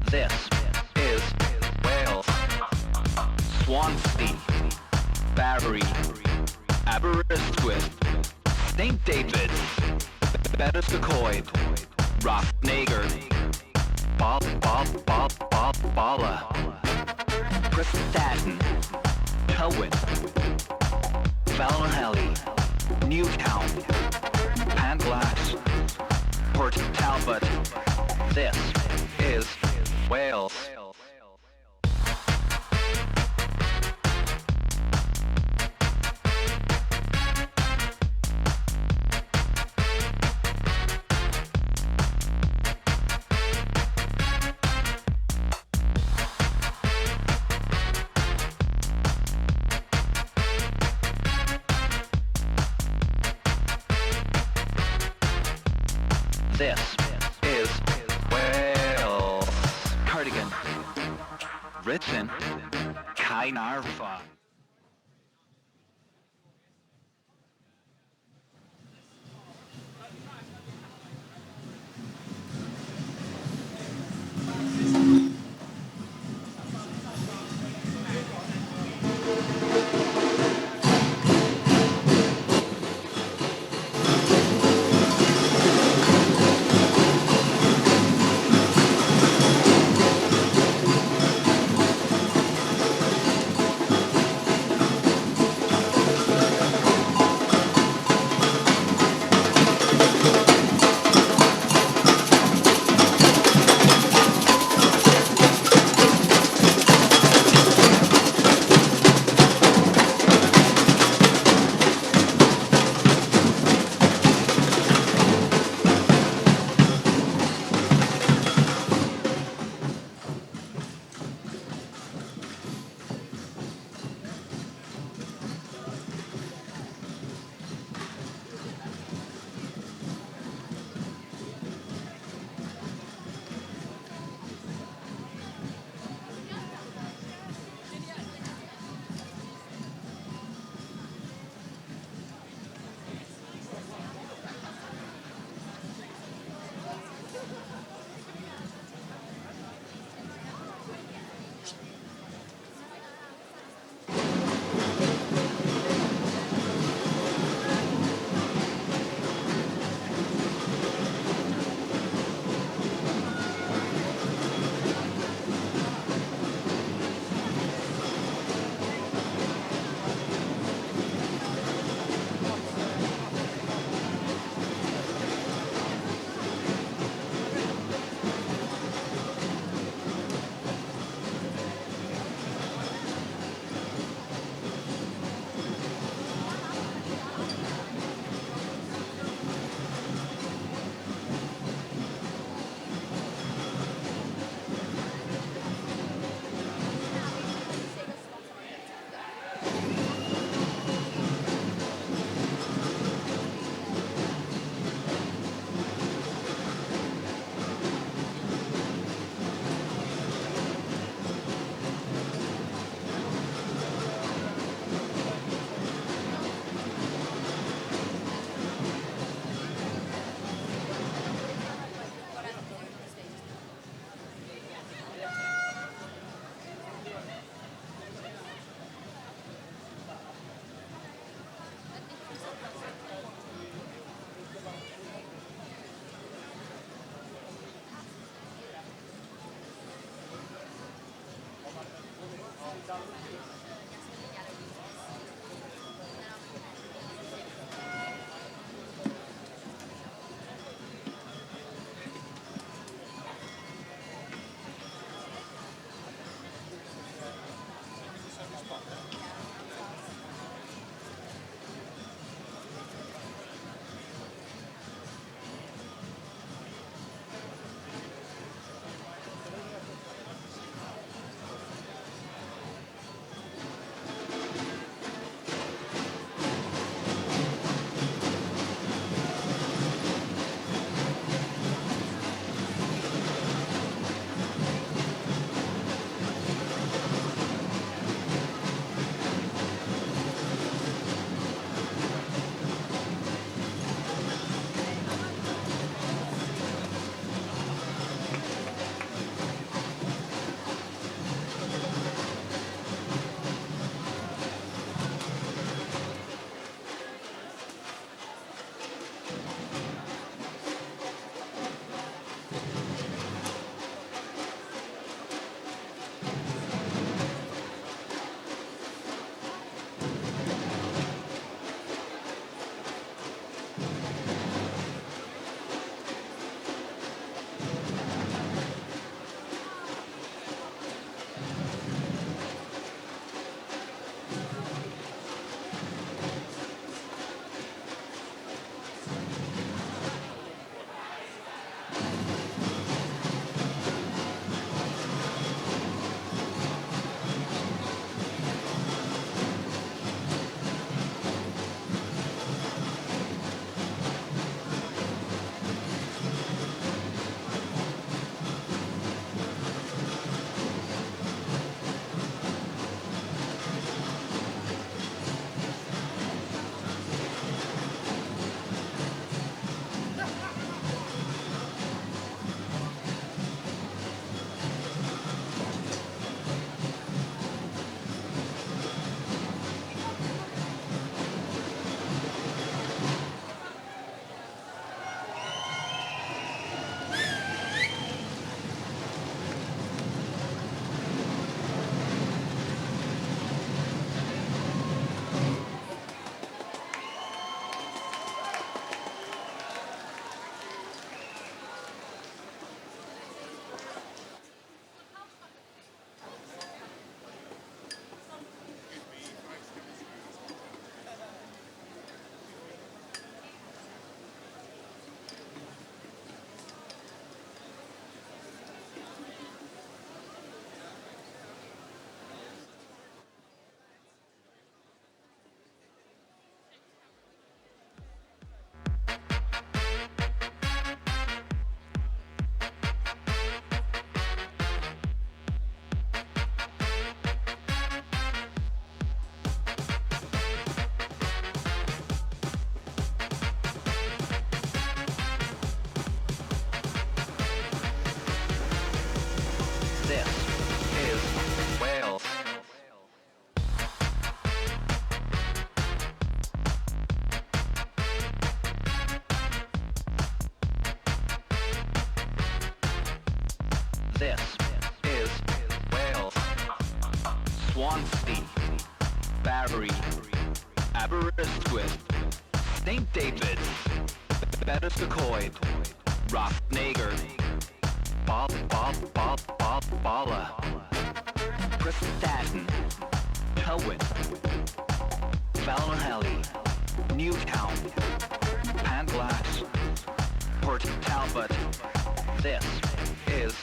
This is Wales, Swansea, Barry, Aberystwyth, St. David's, Bettws-y-Coed, Rothnager, Bala, Prestatyn, Tywyn, Ballinhelly, Newtown, Panglas, Port Talbot. This is Wales. This is Wales. Cardigan. Written Caernarfon. This is Wales. Swansea, Barry, Aberystwyth, St David's, Berescoed, Rothnager, Bala, Prestatyn, Tywyn, Ballinhelly, Newtown, Panglas, Port Talbot. This is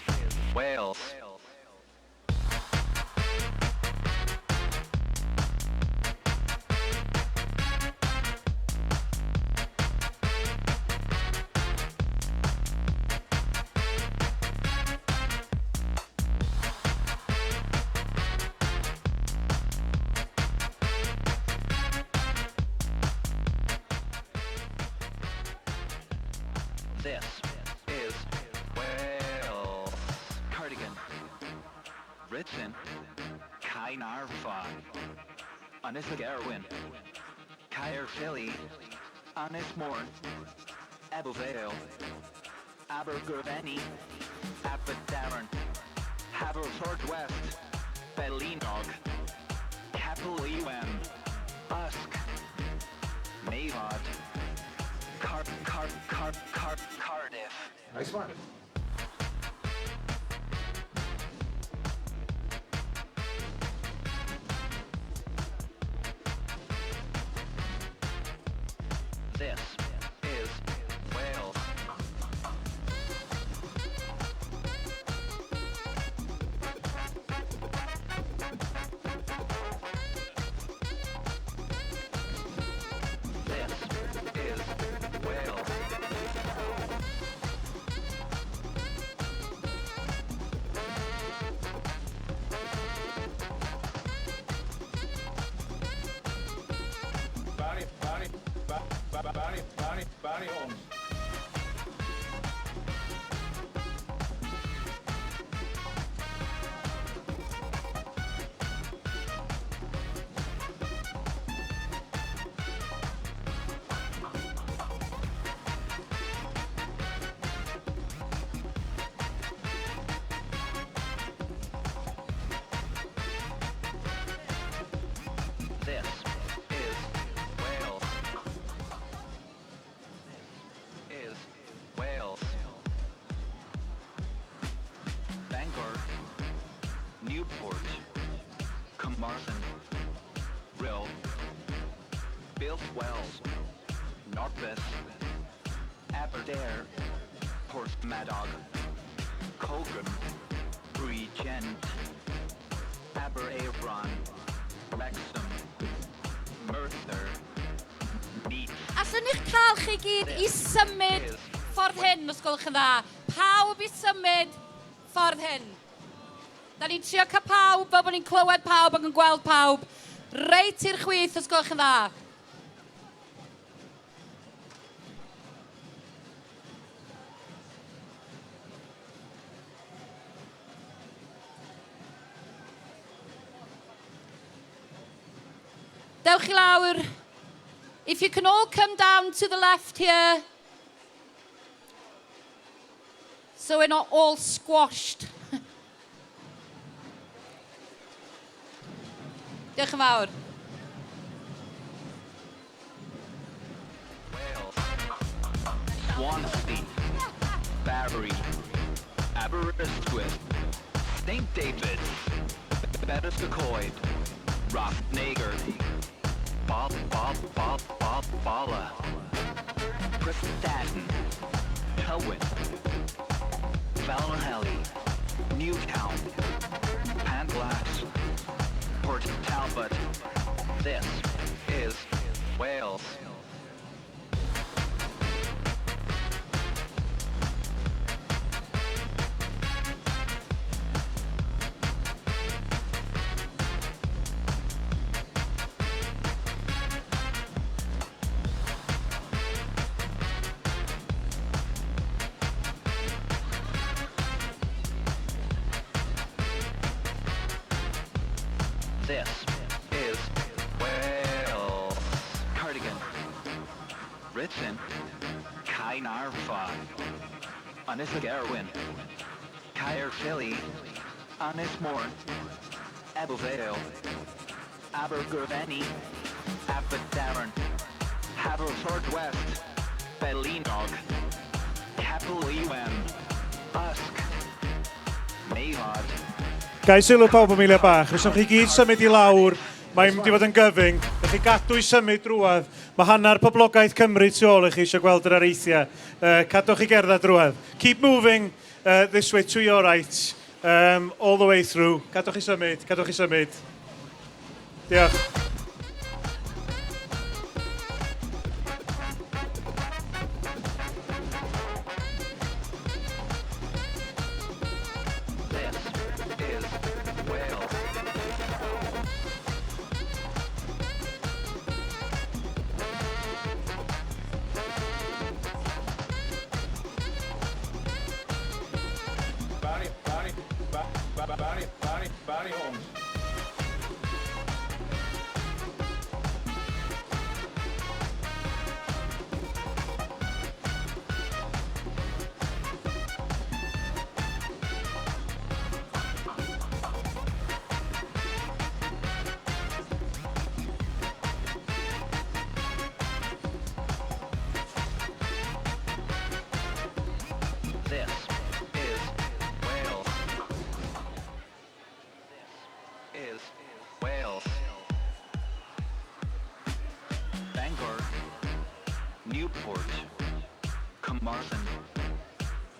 Wales. This is Wales. Cardigan. Ritson. Caernarfon. Annibyniaeth. Caerphilly. Anismore. Abervale. Abergavenny. Aberdaron. Haverford-West. Bellinog. Capel-Ewen. Usk. Mavod. Cardiff. Nice one. This is Wales. This is Wales. Barry Holmes. This is Wales. Is Wales. Bangor, Newport, Carmarthen, Rill, Builthwell, Northbeth, Aberdare, Porthmadog, Cogan, Bregent, Aberavon, Wrexham, Merthyr, Neath. Allwn i'ch cael chi gyd i symud ffordd hyn, os gwelwch yn dda. Pawb i symud ffordd hyn. Da ni'n trio cael pawb, fel bod ni'n clywed pawb ac yn gweld pawb. Reit i'r chwith, os gwelwch yn dda. Dewch i lawr. If you can all come down to the left here. So we're not all squashed. Diolch yn fawr. Wales. Swansea, Barry, Aberystwyth, St David's, Berescoed, Rothnager, Bala, Prestatyn, Tywyn, Ballinhelly, Newtown, Panglas, Port Talbot. This is Wales. This is Wales. Cardigan. Ritson. Caernarfon. Annibyniaeth. Caerdydd, Annibyniaeth, Vale, Abergavenny, Aberdaron, Haverfordwest, Bellinog, Capel-Iwan, Usk, Mayhod. Gai sylw pawb o miliau bach, os ydych chi gyd symud i lawr, mae'n mynd i fod yn gyfyng, ydych chi gadw i symud drwedd, mae hanner poblogaeth Cymru tu ôl i chi eisiau gweld yr areithiau, cadwch i gerdded drwedd. Keep moving this way to your right, all the way through, cadwch i symud, cadwch i symud. Diolch. Barry Holmes. This is Wales. Is Wales. Bangor, Newport, Carmarthen,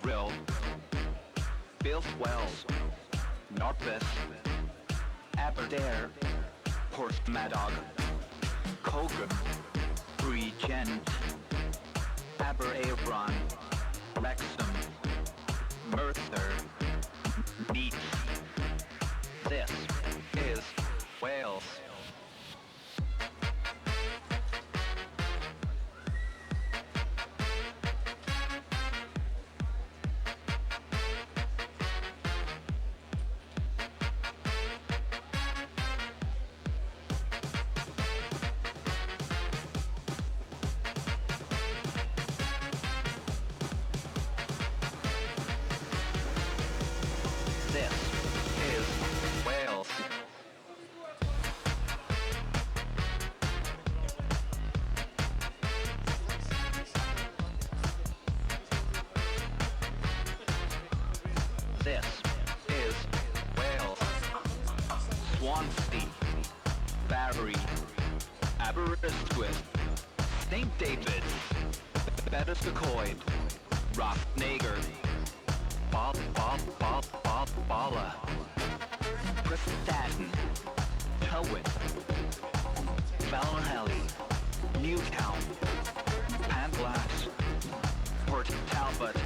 Rill, Wells, Northbeth, Aberdare, Porthmadog, Cogram, Bregent, Aberavon, Wrexham, Merthyr, Meath. This is Wales. This is Wales. This is Wales. Swansea, Barry, Aberystwyth, St. David's, Betws-y-Coed, Rothnager, Bala, Prestatyn, Tywyn, Ballinhelly, Newtown, Pantlas, Port Talbot.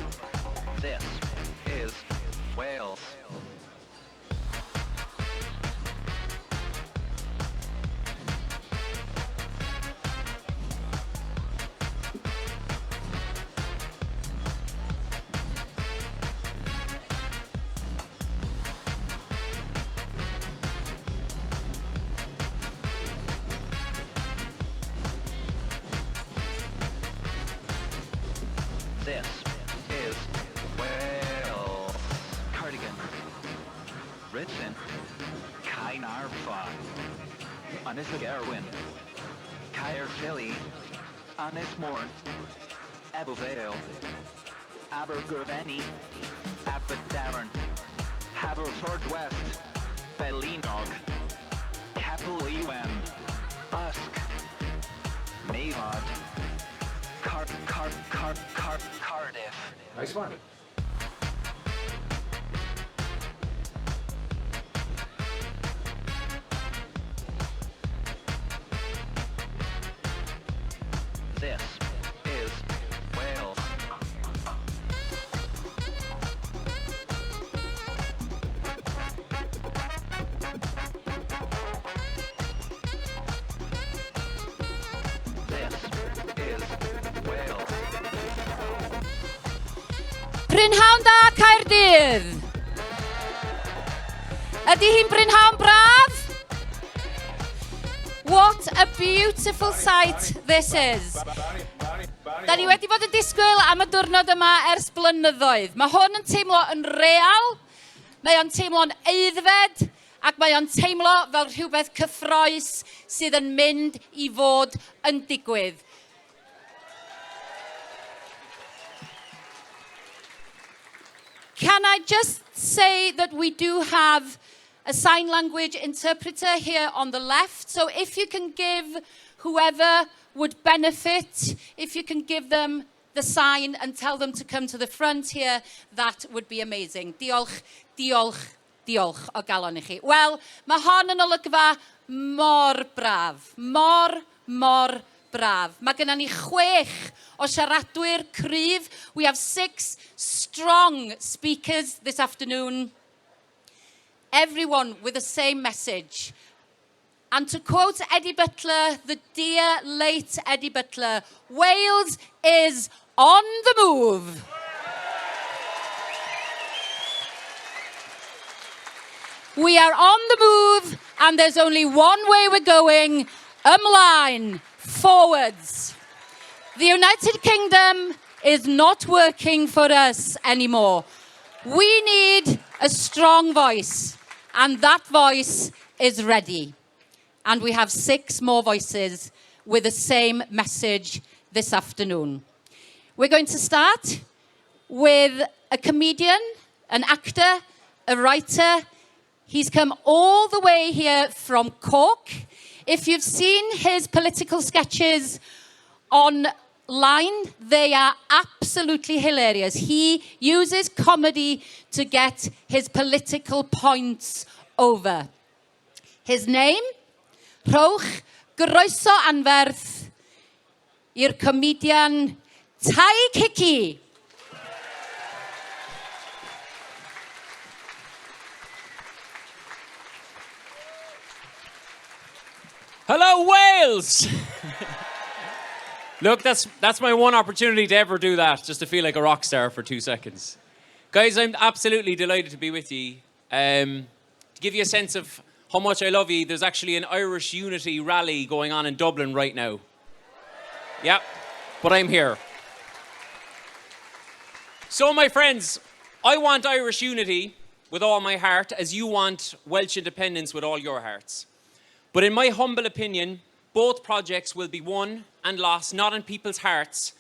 This is Wales. This is Wales. Cardigan. Ritson. Caernarfa. Annibyniaeth. Caerdydd. Annibyniaeth. Vale. Abergavenny. Aberdaron. Haverfordwest. Bellinog. Capel-Iwan. Usk. Mayhod. Cardiff. Nice one. This is Wales. This is Wales. Brynhawn da Caerdydd. Ydy hi'n brynhawn braf? What a beautiful sight this is. Da ni wedi bod yn disgwyl am y diwrnod yma ers blynyddoedd. Mae hwn yn teimlo yn real, mae o'n teimlo'n eiddfed, ac mae o'n teimlo fel rhywbeth cyffroes sydd yn mynd i fod yn digwydd. Can I just say that we do have a sign language interpreter here on the left. So if you can give whoever would benefit, if you can give them the sign and tell them to come to the front here, that would be amazing. Diolch, diolch, diolch o galon i chi. Wel, mae hon yn olygfa mor braf. Mor braf. Mae gennym ni 6 o siaradwyr cryf. We have 6 strong speakers this afternoon. Everyone with the same message. And to quote Eddie Butler, the dear late Eddie Butler, Wales is on the move. We are on the move, and there's only one way we're going, ymlaen, forwards. The United Kingdom is not working for us anymore. We need a strong voice, and that voice is ready. And we have 6 more voices with the same message this afternoon. We're going to start with a comedian, an actor, a writer. He's come all the way here from Cork. If you've seen his political sketches online, they are absolutely hilarious. He uses comedy to get his political points over. His name? Rhowch groeso anferth i'r comedian Tai Kiki. Hello, Wales! Look, that's my one opportunity to ever do that, just to feel like a rock star for 2 seconds. Guys, I'm absolutely delighted to be with you. To give you a sense of how much I love you, there's actually an Irish Unity rally going on in Dublin right now. Yep, but I'm here. So, my friends, I want Irish unity with all my heart, as you want Welsh independence with all your hearts. But in my humble opinion, both projects will be won and lost, not in people's hearts,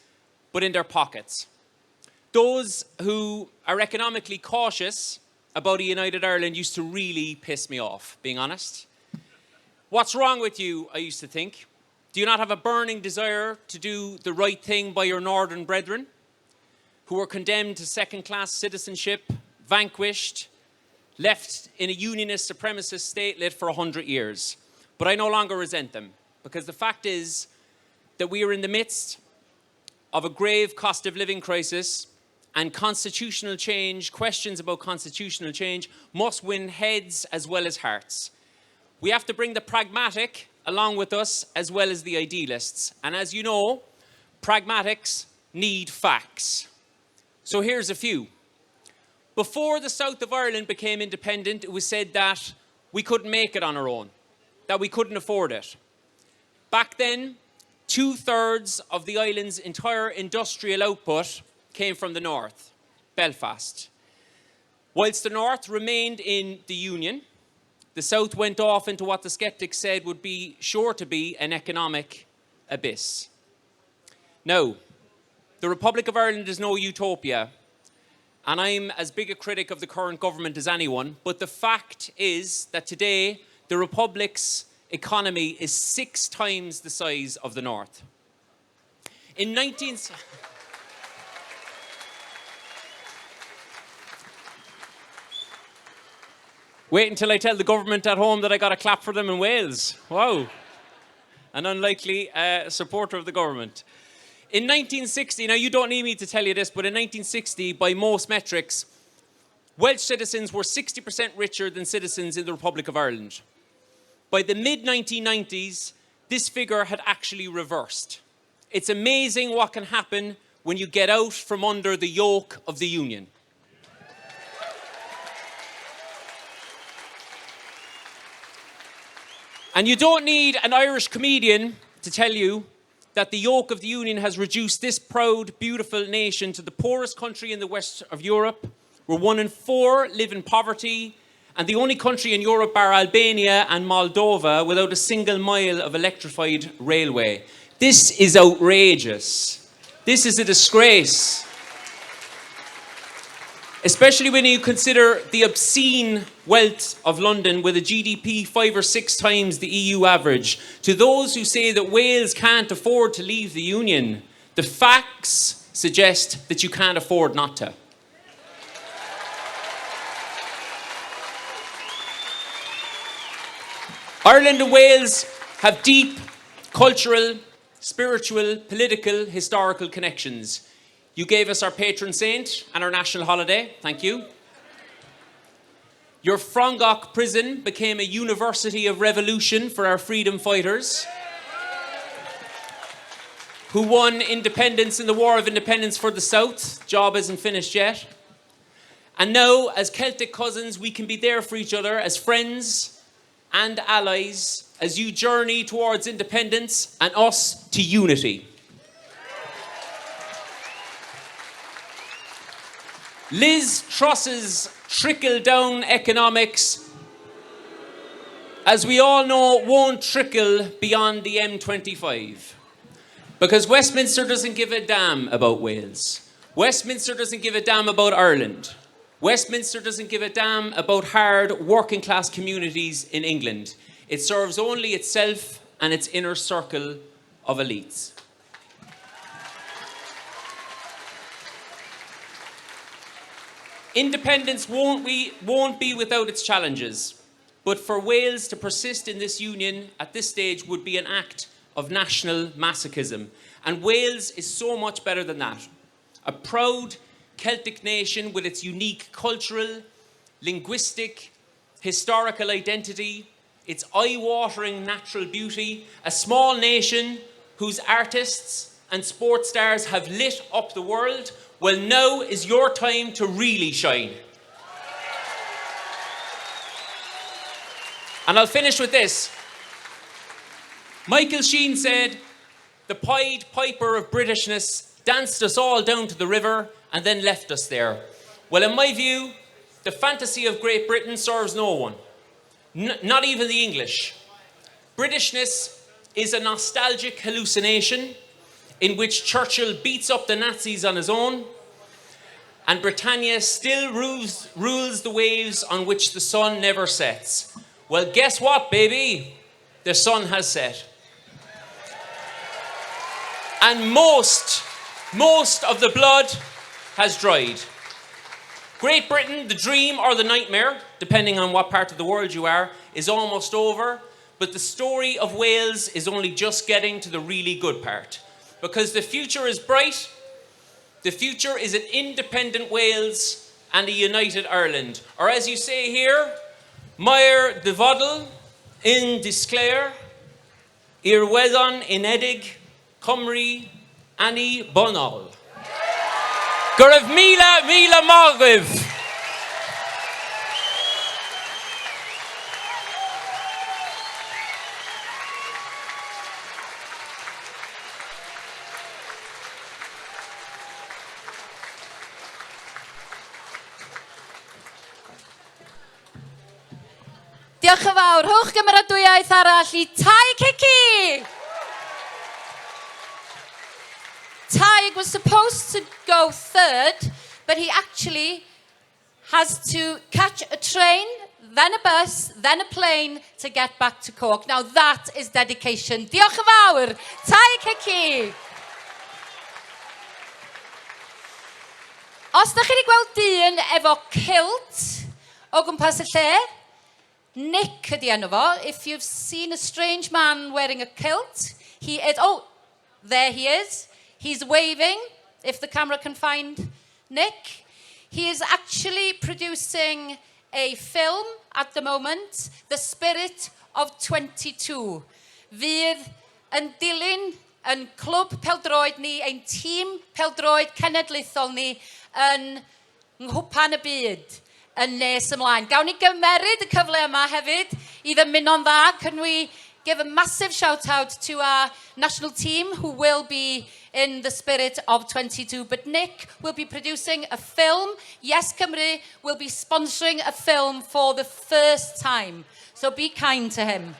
but in their pockets. Those who are economically cautious about a united Ireland used to really piss me off, being honest. What's wrong with you, I used to think? Do you not have a burning desire to do the right thing by your northern brethren, who were condemned to second-class citizenship, vanquished, left in a unionist supremacist state lit for 100 years? But I no longer resent them, because the fact is that we are in the midst of a grave cost of living crisis, and constitutional change, questions about constitutional change, must win heads as well as hearts. We have to bring the pragmatic along with us as well as the idealists. And as you know, pragmatics need facts. So here's a few. Before the south of Ireland became independent, it was said that we couldn't make it on our own, that we couldn't afford it. Back then, 2/3 of the island's entire industrial output came from the north, Belfast. Whilst the north remained in the Union, the south went off into what the sceptics said would be sure to be an economic abyss. Now, the Republic of Ireland is no utopia, and I'm as big a critic of the current government as anyone, but the fact is that today the Republic's economy is 6 times the size of the north. In Wait until I tell the government at home that I got a clap for them in Wales. Wow. An unlikely supporter of the government. In 1960, now you don't need me to tell you this, but in 1960, by most metrics, Welsh citizens were 60% richer than citizens in the Republic of Ireland. By the mid-1990s, this figure had actually reversed. It's amazing what can happen when you get out from under the yoke of the Union. And you don't need an Irish comedian to tell you that the yoke of the Union has reduced this proud, beautiful nation to the poorest country in the west of Europe, where 1 in 4 live in poverty, and the only country in Europe bar Albania and Moldova without a single mile of electrified railway. This is outrageous. This is a disgrace. Especially when you consider the obscene wealth of London with a GDP 5 or 6 times the EU average. To those who say that Wales can't afford to leave the Union, the facts suggest that you can't afford not to. Ireland and Wales have deep cultural, spiritual, political, historical connections. You gave us our patron saint and our national holiday. Thank you. Your Frongach prison became a university of revolution for our freedom fighters who won independence in the War of Independence for the South. Job isn't finished yet. And now, as Celtic cousins, we can be there for each other as friends and allies as you journey towards independence and us to unity. Liz Truss's trickle-down economics, as we all know, won't trickle beyond the M25. Because Westminster doesn't give a damn about Wales. Westminster doesn't give a damn about Ireland. Westminster doesn't give a damn about hard working-class communities in England. It serves only itself and its inner circle of elites. Independence won't be without its challenges, but for Wales to persist in this union at this stage would be an act of national masochism. And Wales is so much better than that. A proud Celtic nation with its unique cultural, linguistic, historical identity, its eye-watering natural beauty, a small nation whose artists and sports stars have lit up the world. Well, now is your time to really shine. And I'll finish with this. Michael Sheen said, "The Pied Piper of Britishness danced us all down to the river and then left us there." Well, in my view, the fantasy of Great Britain serves no one, not even the English. Britishness is a nostalgic hallucination in which Churchill beats up the Nazis on his own, and Britannia still rules the waves on which the sun never sets. Well, guess what, baby? The sun has set. And most of the blood has dried. Great Britain, the dream or the nightmare, depending on what part of the world you are, is almost over, but the story of Wales is only just getting to the really good part. Because the future is bright. The future is an independent Wales and a united Ireland. Or as you say here, Mair dyfodol in disclair, Ir wedon unedig, Cymru Annibyniaeth. Gorymdaith. Diolch yn fawr. Rhowch gymeradwyaeth arall I Tai Cici. Taig was supposed to go third, but he actually has to catch a train, then a bus, then a plane to get back to Cork. Now that is dedication. Diolch yn fawr. Tai Cici. Os da chi wedi gweld dyn efo kilt o gwmpas y lle, Nick ydi enw fo. If you've seen a strange man wearing a kilt, he is, oh, there he is. He's waving, if the camera can find Nick. He is actually producing a film at the moment, The Spirit of 22. Fydd yn dilyn yn clwb peldroed ni, ein tîm peldroed cenedlaethol ni yn nghwpan y byd yn nes ymlaen. Gawn ni gymeryd y cyfle yma hefyd I ddymuno'n dda. Can we give a massive shout out to our national team who will be in the spirit of 22. But Nick will be producing a film. YesCymru will be sponsoring a film for the first time. So be kind to him.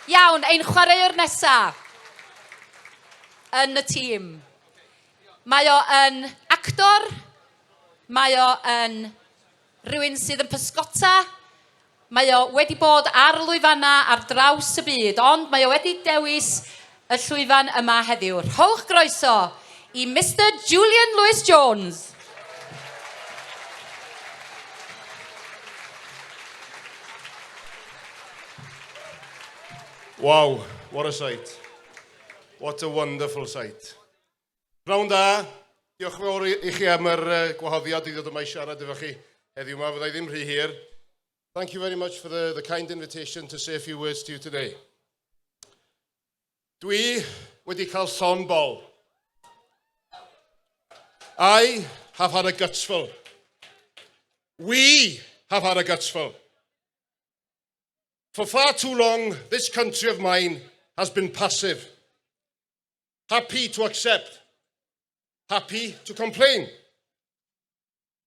Iawn, ein chwaraewr nesa yn y tîm. Mae o yn actor, mae o yn rhywun sydd yn pysgota, mae o wedi bod ar lwyfannau ar draws y byd, ond mae o wedi dewis y llwyfan yma heddiw. Rhowch groeso i Mr Julian Lewis-Jones. Wow, what a sight. What a wonderful sight. Rhawn da, diolch yn fawr i chi am yr gwahoddiad i ddod yma i siarad efo chi heddiw yma, fyddai ddim rhy hir. Thank you very much for the kind invitation to say a few words to you today. Dwi wedi cael llon bol. I have had a gutsful. We have had a gutsful. For far too long, this country of mine has been passive. Happy to accept. Happy to complain.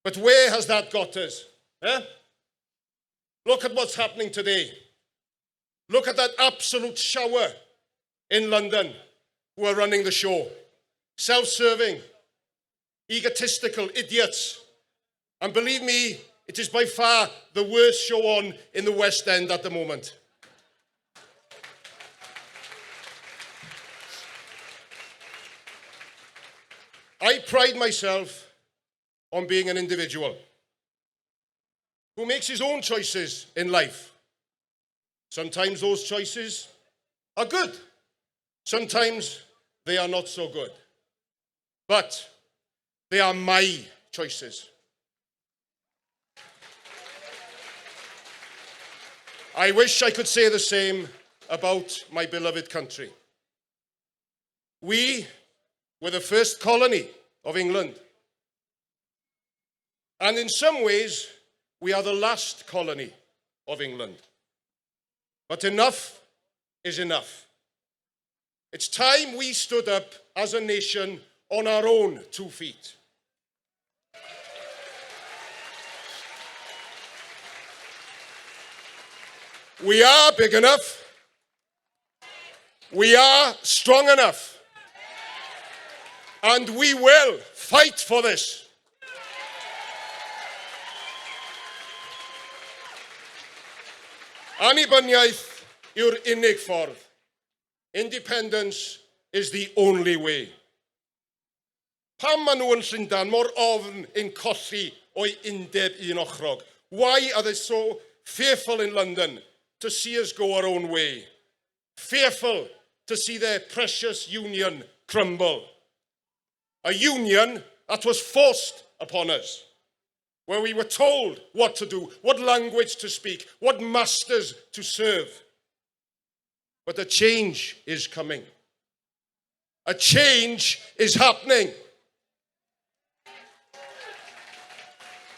But where has that got us? Eh? Look at what's happening today. Look at that absolute shower in London who are running the show. Self-serving, egotistical idiots. And believe me, it is by far the worst show on in the West End at the moment. I pride myself on being an individual who makes his own choices in life. Sometimes those choices are good. Sometimes they are not so good. But they are my choices. I wish I could say the same about my beloved country. We were the first colony of England. And in some ways, we are the last colony of England. But enough is enough. It's time we stood up as a nation on our own 2 feet. We are big enough. We are strong enough. And we will fight for this. Annibyniaeth yw'r unig ffordd. Independence is the only way. Pam maen nhw yn Llundain mor ofn yn colli o'i undeb un ochrog? Why are they so fearful in London to see us go our own way? Fearful to see their precious union crumble. A union that was forced upon us, where we were told what to do, what language to speak, what masters to serve. But a change is coming. A change is happening.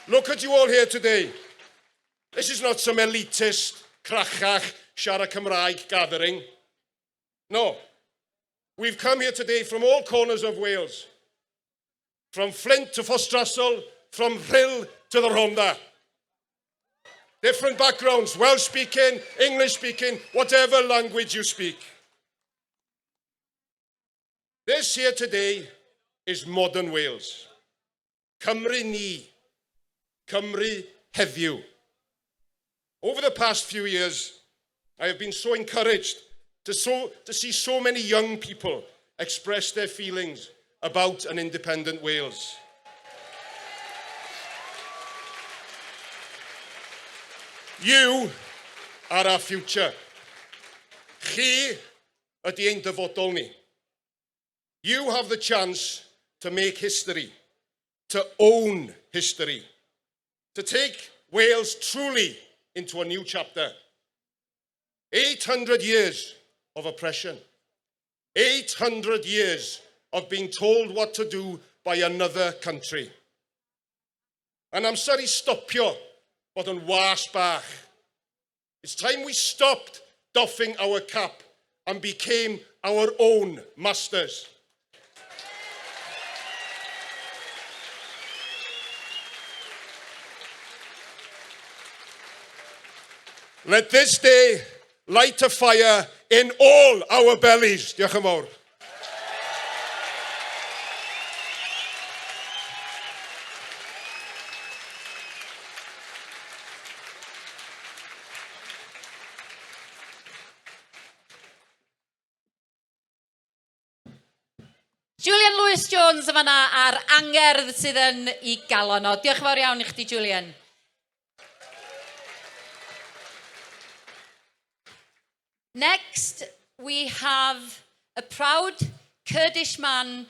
Look at you all here today. This is not some elitist, crachach, siarad Cymraeg gathering. No. We've come here today from all corners of Wales. From Flint to Fostrassel, from Rhyl to the Rhondda. Different backgrounds, Welsh speaking, English speaking, whatever language you speak. This here today is modern Wales. Cymru ni. Cymru heddiw. Over the past few years, I have been so encouraged to see so many young people express their feelings about an independent Wales. You are our future. Chi ydy ein dyfodol ni. You have the chance to make history, to own history, to take Wales truly into a new chapter. 800 years of oppression. 800 years of being told what to do by another country. And I'm sorry stopio bod yn was bach. It's time we stopped doffing our cap and became our own masters. Let this day light a fire in all our bellies. Diolch yn fawr. Julian Lewis-Jones yn fanna a'r angerdd sydd yn ei galon o. Diolch yn fawr iawn i chdi, Julian. Next, we have a proud Kurdish man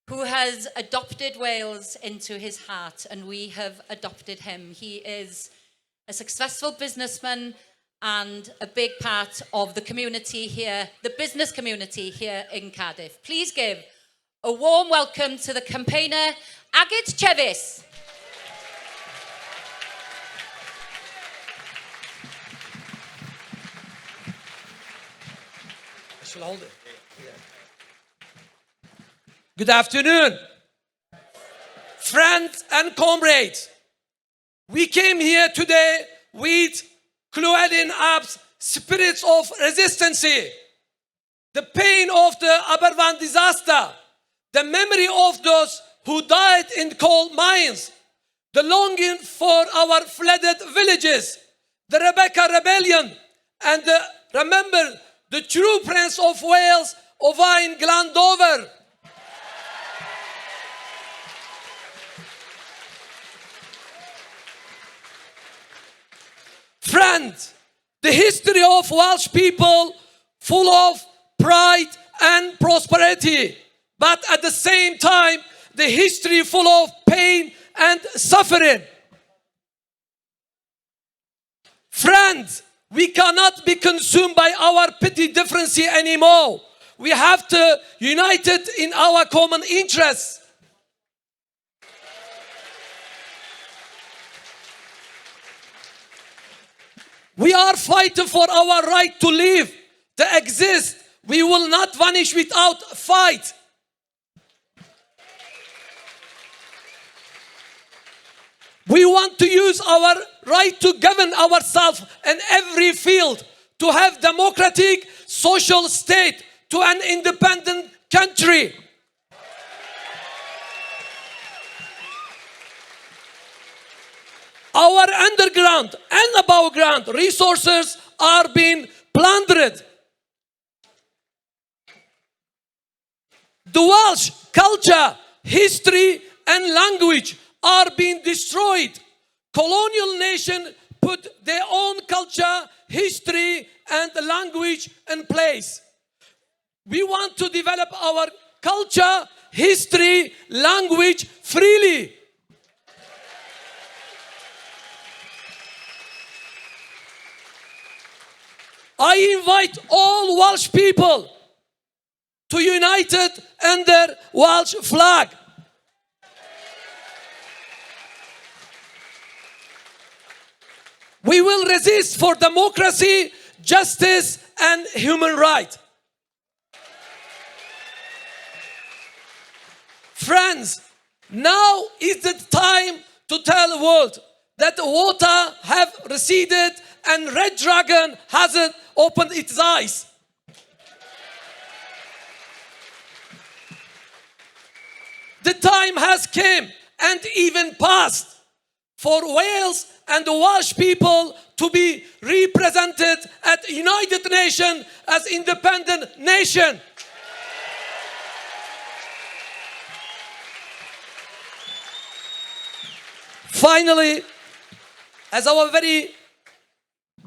who has adopted Wales into his heart, and we have adopted him. He is a successful businessman and a big part of the community here, the business community here in Cardiff. Please give a warm welcome to the campaigner, Agit Chevis. Hold it. Good afternoon, friends and comrades. We came here today with Llywelyn Ab's spirits of resistance. The pain of the Aberfan disaster, the memory of those who died in coal mines, the longing for our flooded villages, the Rebecca Rebellion, and remember the true Prince of Wales, Owain Glandover. Friend, the history of Welsh people full of pride and prosperity, but at the same time, the history full of pain and suffering. Friends, we cannot be consumed by our petty difference anymore. We have to unite it in our common interests. We are fighting for our right to live, to exist. We will not vanish without fight. We want to use our right to govern ourselves in every field, to have democratic social state, to an independent country. Our underground and above ground resources are being plundered. The Welsh culture, history, and language are being destroyed. Colonial nations put their own culture, history, and language in place. We want to develop our culture, history, language freely. I invite all Welsh people to unite it under Welsh flag. We will resist for democracy, justice, and human rights. Friends, now is the time to tell the world that the water have receded and Red Dragon hasn't opened its eyes. The time has come and even passed for Wales and the Welsh people to be represented at United Nations as independent nation. Finally, as our very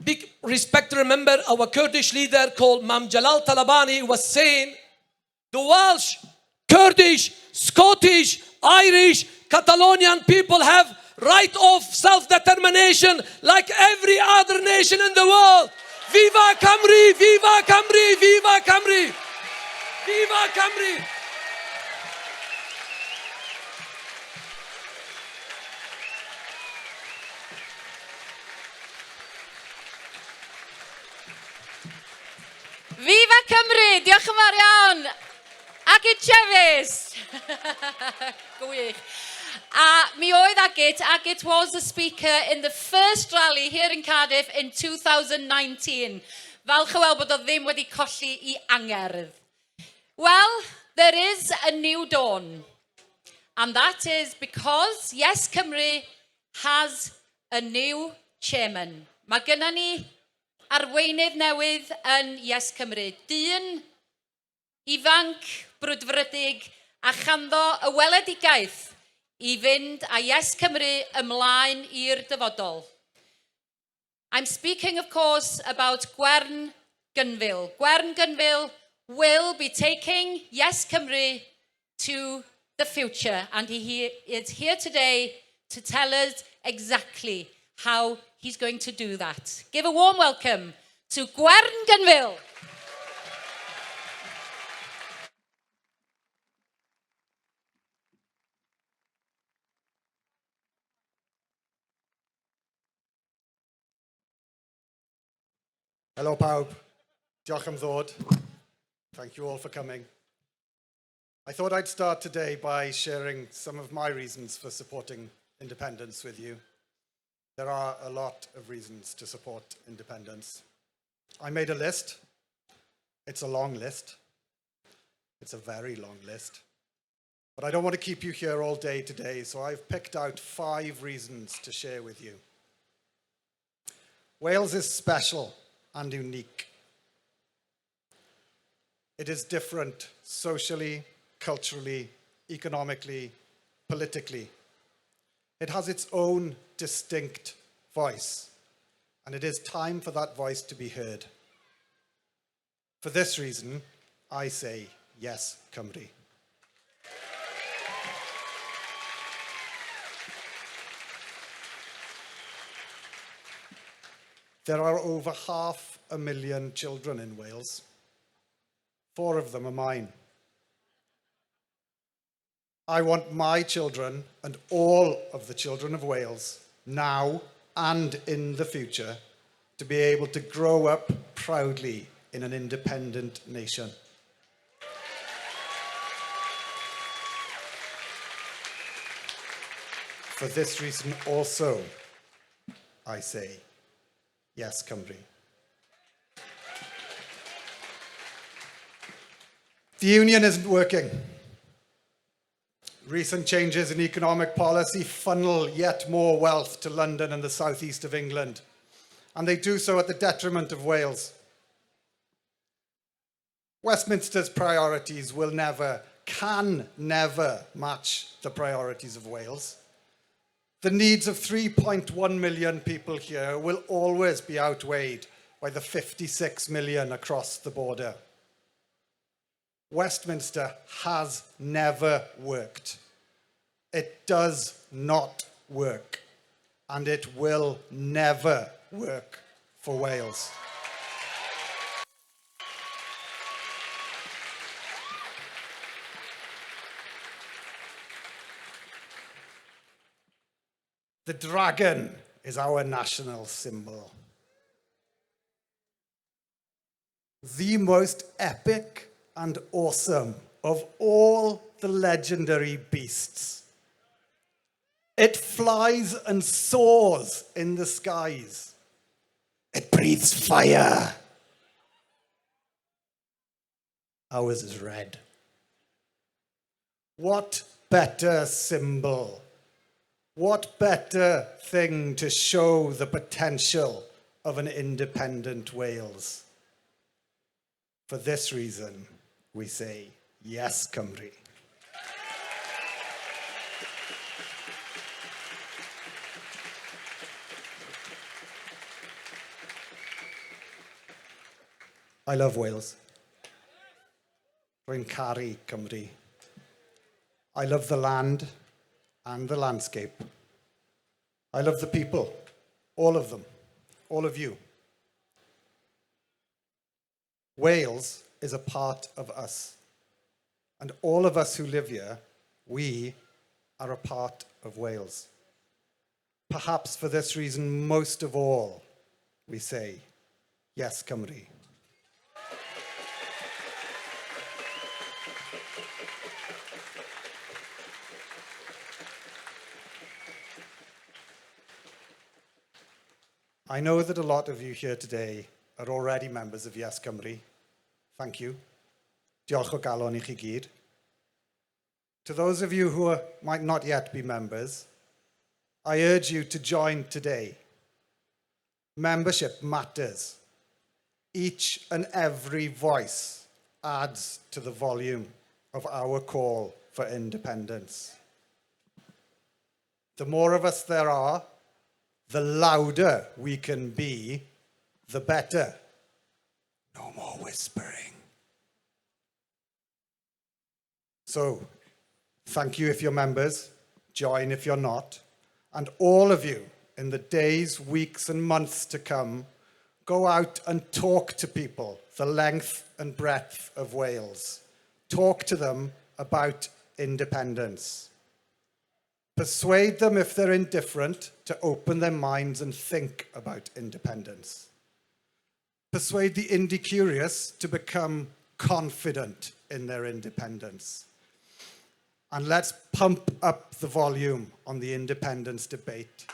big respected member, our Kurdish leader called Mam Jalal Talabani was saying, the Welsh, Kurdish, Scottish, Irish, Catalonian people have right of self-determination like every other nation in the world. Viva Cymru! Viva Cymru! Viva Cymru! Viva Cymru! diolch yn fawr iawn. Agit Chevis. Gwych. Mi oedd Agit was the speaker in the first rally here in Cardiff in 2019. Falch o weld bod o ddim wedi colli I angerdd. Well, there is a new dawn. And that is because YesCymru has a new chairman. Mae gennym ni arweinydd newydd yn YesCymru. Dyn ifanc, brwdfrydig a chanddo y weledigaeth I fynd a YesCymru ymlaen i'r dyfodol. I'm speaking, of course, about Gwern Gynfil. Gwern Gynfil will be taking YesCymru to the future, and he is here today to tell us exactly how he's going to do that. Give a warm welcome to Gwern Gynfil. Hello pawb, diolch am ddod. Thank you all for coming. I thought I'd start today by sharing some of my reasons for supporting independence with you. There are a lot of reasons to support independence. I made a list. It's a long list. It's a very long list. But I don't want to keep you here all day today, so I've picked out 5 reasons to share with you. Wales is special and unique. It is different socially, culturally, economically, politically. It has its own distinct voice, and it is time for that voice to be heard. For this reason, I say yes, Cymru. There are over 500,000 children in Wales. 4 of them are mine. I want my children and all of the children of Wales, now and in the future, to be able to grow up proudly in an independent nation. For this reason also, I say, yes, Cymru. The union isn't working. Recent changes in economic policy funnel yet more wealth to London and the southeast of England, and they do so at the detriment of Wales. Westminster's priorities will never, can never match the priorities of Wales. The needs of 3.1 million people here will always be outweighed by the 56 million across the border. Westminster has never worked. It does not work, and it will never work for Wales. The dragon is our national symbol. The most epic and awesome of all the legendary beasts. It flies and soars in the skies. It breathes fire. Ours is red. What better symbol? What better thing to show the potential of an independent Wales? For this reason, we say, yes, Cymru. I love Wales. Rwy'n caru Cymru. I love the land and the landscape. I love the people, all of them, all of you. Wales is a part of us. And all of us who live here, we are a part of Wales. Perhaps for this reason, most of all, we say, yes, Cymru. I know that a lot of you here today are already members of YesCymru. Thank you. Diolch o galon I chi gyd. To those of you who might not yet be members, I urge you to join today. Membership matters. Each and every voice adds to the volume of our call for independence. The more of us there are, the louder we can be, the better. No more whispering. So, thank you if you're members, join if you're not, and all of you in the days, weeks, and months to come, go out and talk to people the length and breadth of Wales. Talk to them about independence. Persuade them, if they're indifferent, to open their minds and think about independence. Persuade the indie-curious to become confident in their independence. And let's pump up the volume on the independence debate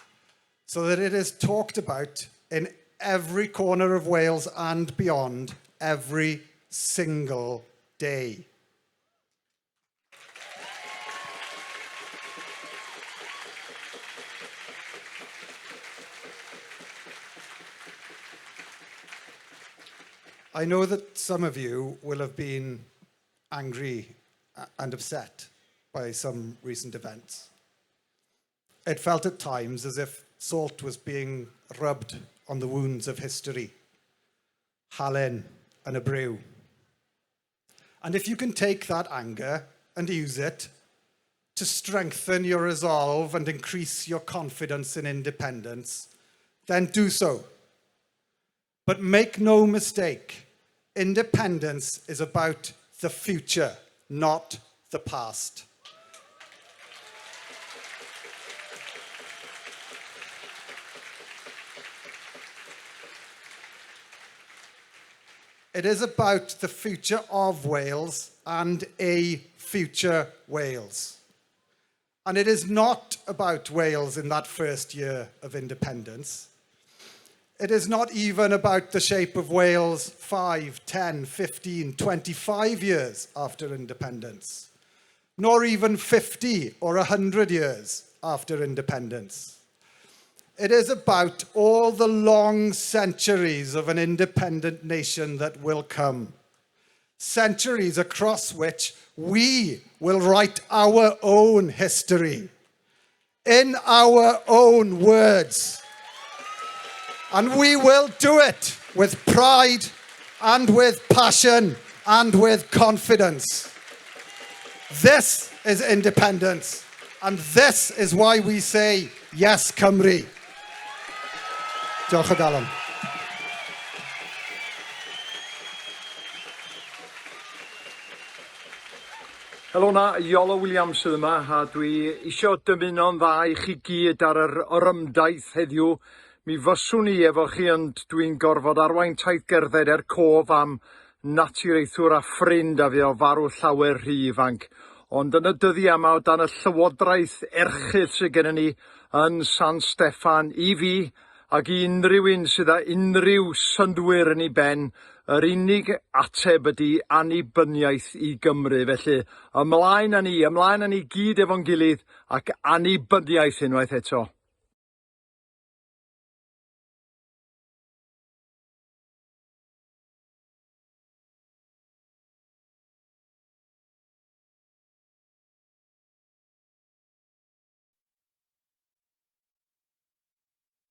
so that it is talked about in every corner of Wales and beyond every single day. I know that some of you will have been angry and upset by some recent events. It felt at times as if salt was being rubbed on the wounds of history, Hallen and a brew. And if you can take that anger and use it to strengthen your resolve and increase your confidence in independence, then do so. But make no mistake, independence is about the future, not the past. It is about the future of Wales and a future Wales. And it is not about Wales in that first year of independence. It is not even about the shape of Wales 5, 10, 15, 25 years after independence, nor even 50 or 100 years after independence. It is about all the long centuries of an independent nation that will come. Centuries across which we will write our own history in our own words. And we will do it with pride and with passion and with confidence. This is independence. And this is why we say, yes, Cymru. Diolch o galon. Helo na, Iolo Williams sydd yma, a dwi isio dymuno'n dda I chi gyd ar yr orymdaith heddiw. Mi fyswn I efo chi, ond dwi'n gorfod arwain taith gerdded cof am naturiaethwr a ffrind a fi o farw llawer rhy ifanc. Ond yn y dyddiau yma o dan y llywodraeth erchyll sydd gennym ni yn San Steffan I fi ac I unrhyw un sydd â unrhyw syndwyr yn ei ben, yr unig ateb ydy annibyniaeth I Gymru. Felly, ymlaen â ni gyd efo'n gilydd ac annibyniaeth unwaith eto.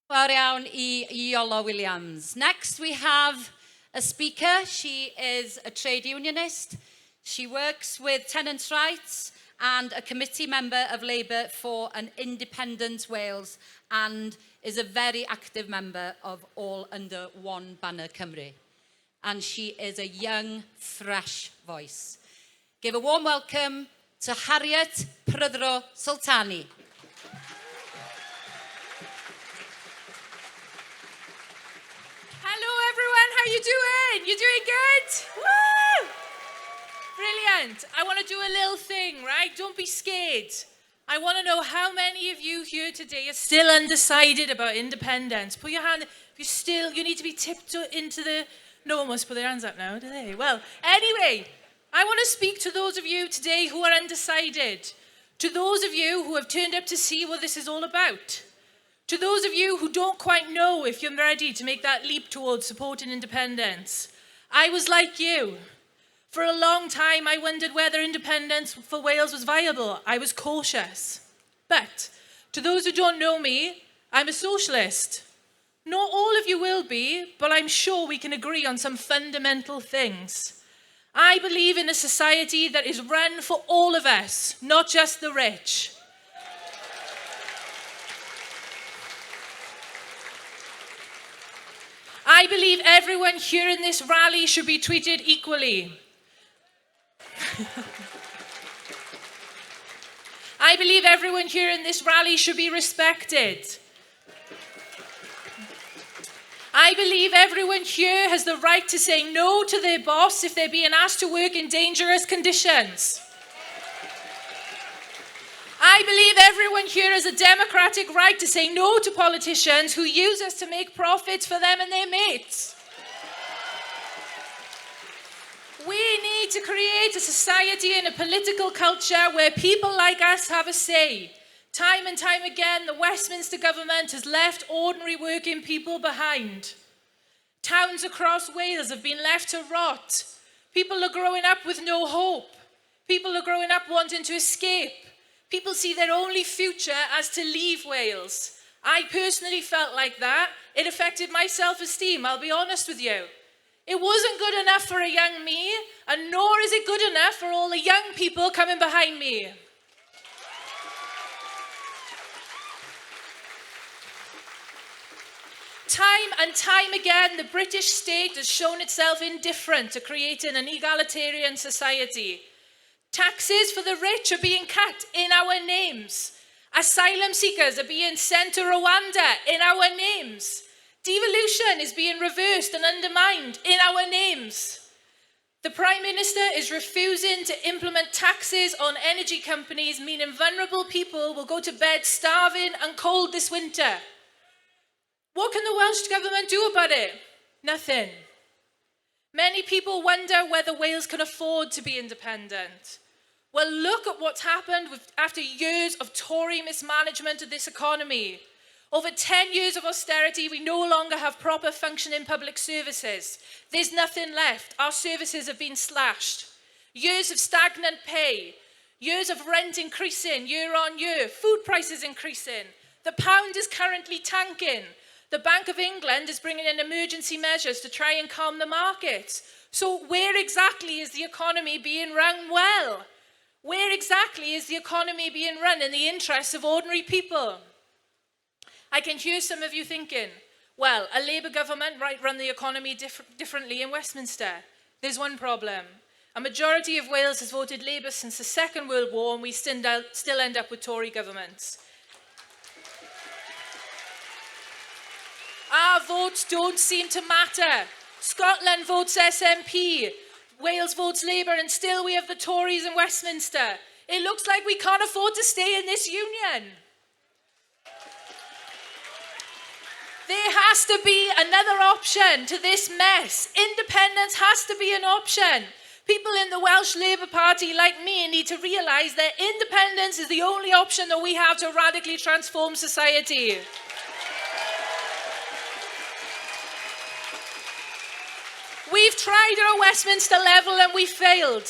Fawr iawn I Iolo Williams. Next we have a speaker. She is a trade unionist. She works with tenants' rights and a committee member of Labour for an independent Wales and is a very active member of all Under One Banner Cymru. And she is a young, fresh voice. Give a warm welcome to Harriet Prydro Sultani. Hello everyone, how you doing? You doing good? Woo! Brilliant. I want to do a little thing, right? Don't be scared. I want to know how many of you here today are still undecided about independence. Put your hand, if you need to be tipped into the, no one wants to put their hands up now, do they? Well, anyway, I want to speak to those of you today who are undecided. To those of you who have turned up to see what this is all about. To those of you who don't quite know if you're ready to make that leap towards supporting independence. I was like you. For a long time, I wondered whether independence for Wales was viable. I was cautious. But to those who don't know me, I'm a socialist. Not all of you will be, but I'm sure we can agree on some fundamental things. I believe in a society that is run for all of us, not just the rich. I believe everyone here in this rally should be treated equally. I believe everyone here in this rally should be respected. I believe everyone here has the right to say no to their boss if they're being asked to work in dangerous conditions. I believe everyone here has a democratic right to say no to politicians who use us to make profits for them and their mates. We need to create a society and a political culture where people like us have a say. Time and time again, the Westminster government has left ordinary working people behind. Towns across Wales have been left to rot. People are growing up with no hope. People are growing up wanting to escape. People see their only future as to leave Wales. I personally felt like that. It affected my self-esteem, I'll be honest with you. It wasn't good enough for a young me, and nor is it good enough for all the young people coming behind me. Time and time again, the British state has shown itself indifferent to creating an egalitarian society. Taxes for the rich are being cut in our names. Asylum seekers are being sent to Rwanda in our names. Devolution is being reversed and undermined in our names. The Prime Minister is refusing to implement taxes on energy companies, meaning vulnerable people will go to bed starving and cold this winter. What can the Welsh government do about it? Nothing. Many people wonder whether Wales can afford to be independent. Well, look at what's happened after years of Tory mismanagement of this economy. Over 10 years of austerity, we no longer have proper functioning public services. There's nothing left. Our services have been slashed. Years of stagnant pay. Years of rent increasing year on year. Food prices increasing. The pound is currently tanking. The Bank of England is bringing in emergency measures to try and calm the markets. So where exactly is the economy being run well? Where exactly is the economy being run in the interests of ordinary people? I can hear some of you thinking, well, a Labour government might run the economy differently in Westminster. There's one problem. A majority of Wales has voted Labour since the Second World War, and we still end up with Tory governments. Our votes don't seem to matter. Scotland votes SNP, Wales votes Labour, and still we have the Tories in Westminster. It looks like we can't afford to stay in this union. There has to be another option to this mess. Independence has to be an option. People in the Welsh Labour Party like me need to realise that independence is the only option that we have to radically transform society. We've tried at a Westminster level and we failed.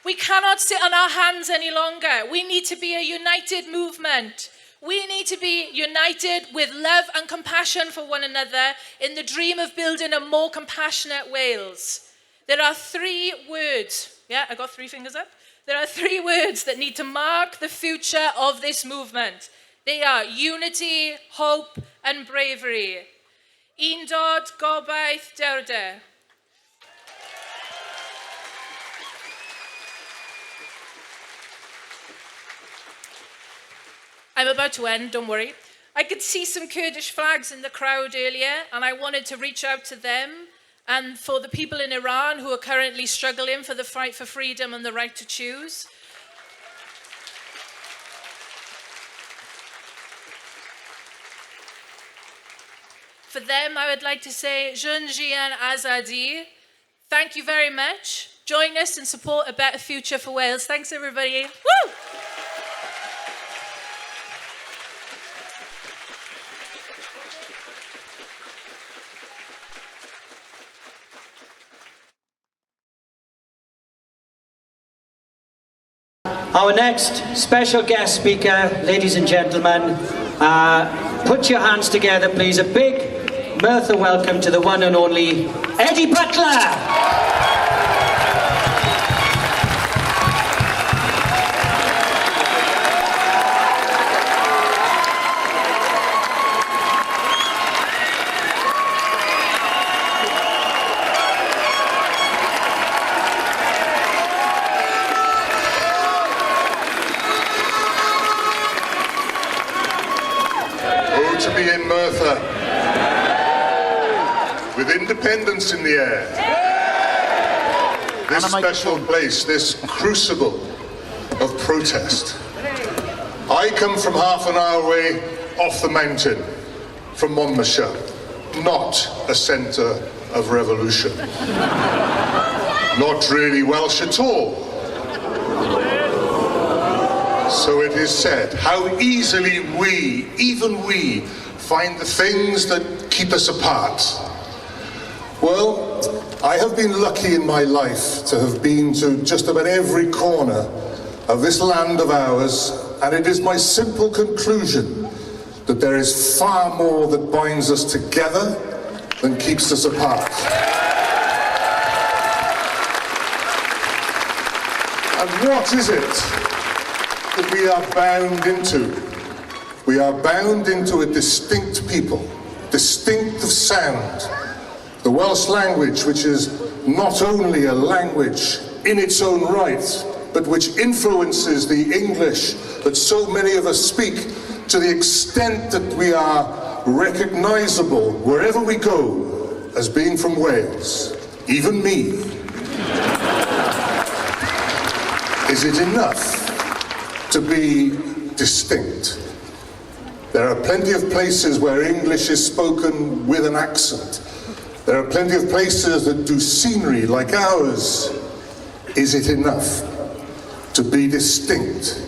We cannot sit on our hands any longer. We need to be a united movement. We need to be united with love and compassion for one another in the dream of building a more compassionate Wales. There are 3 words. Yeah, I got 3 fingers up. There are 3 words that need to mark the future of this movement. They are unity, hope, and bravery. Undod, gobaith, dewrder. I'm about to end, don't worry. I could see some Kurdish flags in the crowd earlier, and I wanted to reach out to them and for the people in Iran who are currently struggling for the fight for freedom and the right to choose. For them, I would like to say, Jun Jian Azadi, thank you very much. Join us and support a better future for Wales. Thanks, everybody. Woo! Our next special guest speaker, ladies and gentlemen, put your hands together, please. A big Merthyr welcome to the one and only Eddie Butler. To be in Merthyr, with independence in the air, this special place, this crucible of protest. I come from half an hour away off the mountain, from Monmouthshire, not a centre of revolution, not really Welsh at all. So it is said, how easily we, even we, find the things that keep us apart. Well, I have been lucky in my life to have been to just about every corner of this land of ours, and it is my simple conclusion that there is far more that binds us together than keeps us apart. And what is it that we are bound into? We are bound into a distinct people, distinct of sound. The Welsh language, which is not only a language in its own right, but which influences the English that so many of us speak, to the extent that we are recognisable wherever we go as being from Wales, even me. Is it enough to be distinct? There are plenty of places where English is spoken with an accent. There are plenty of places that do scenery like ours. Is it enough to be distinct?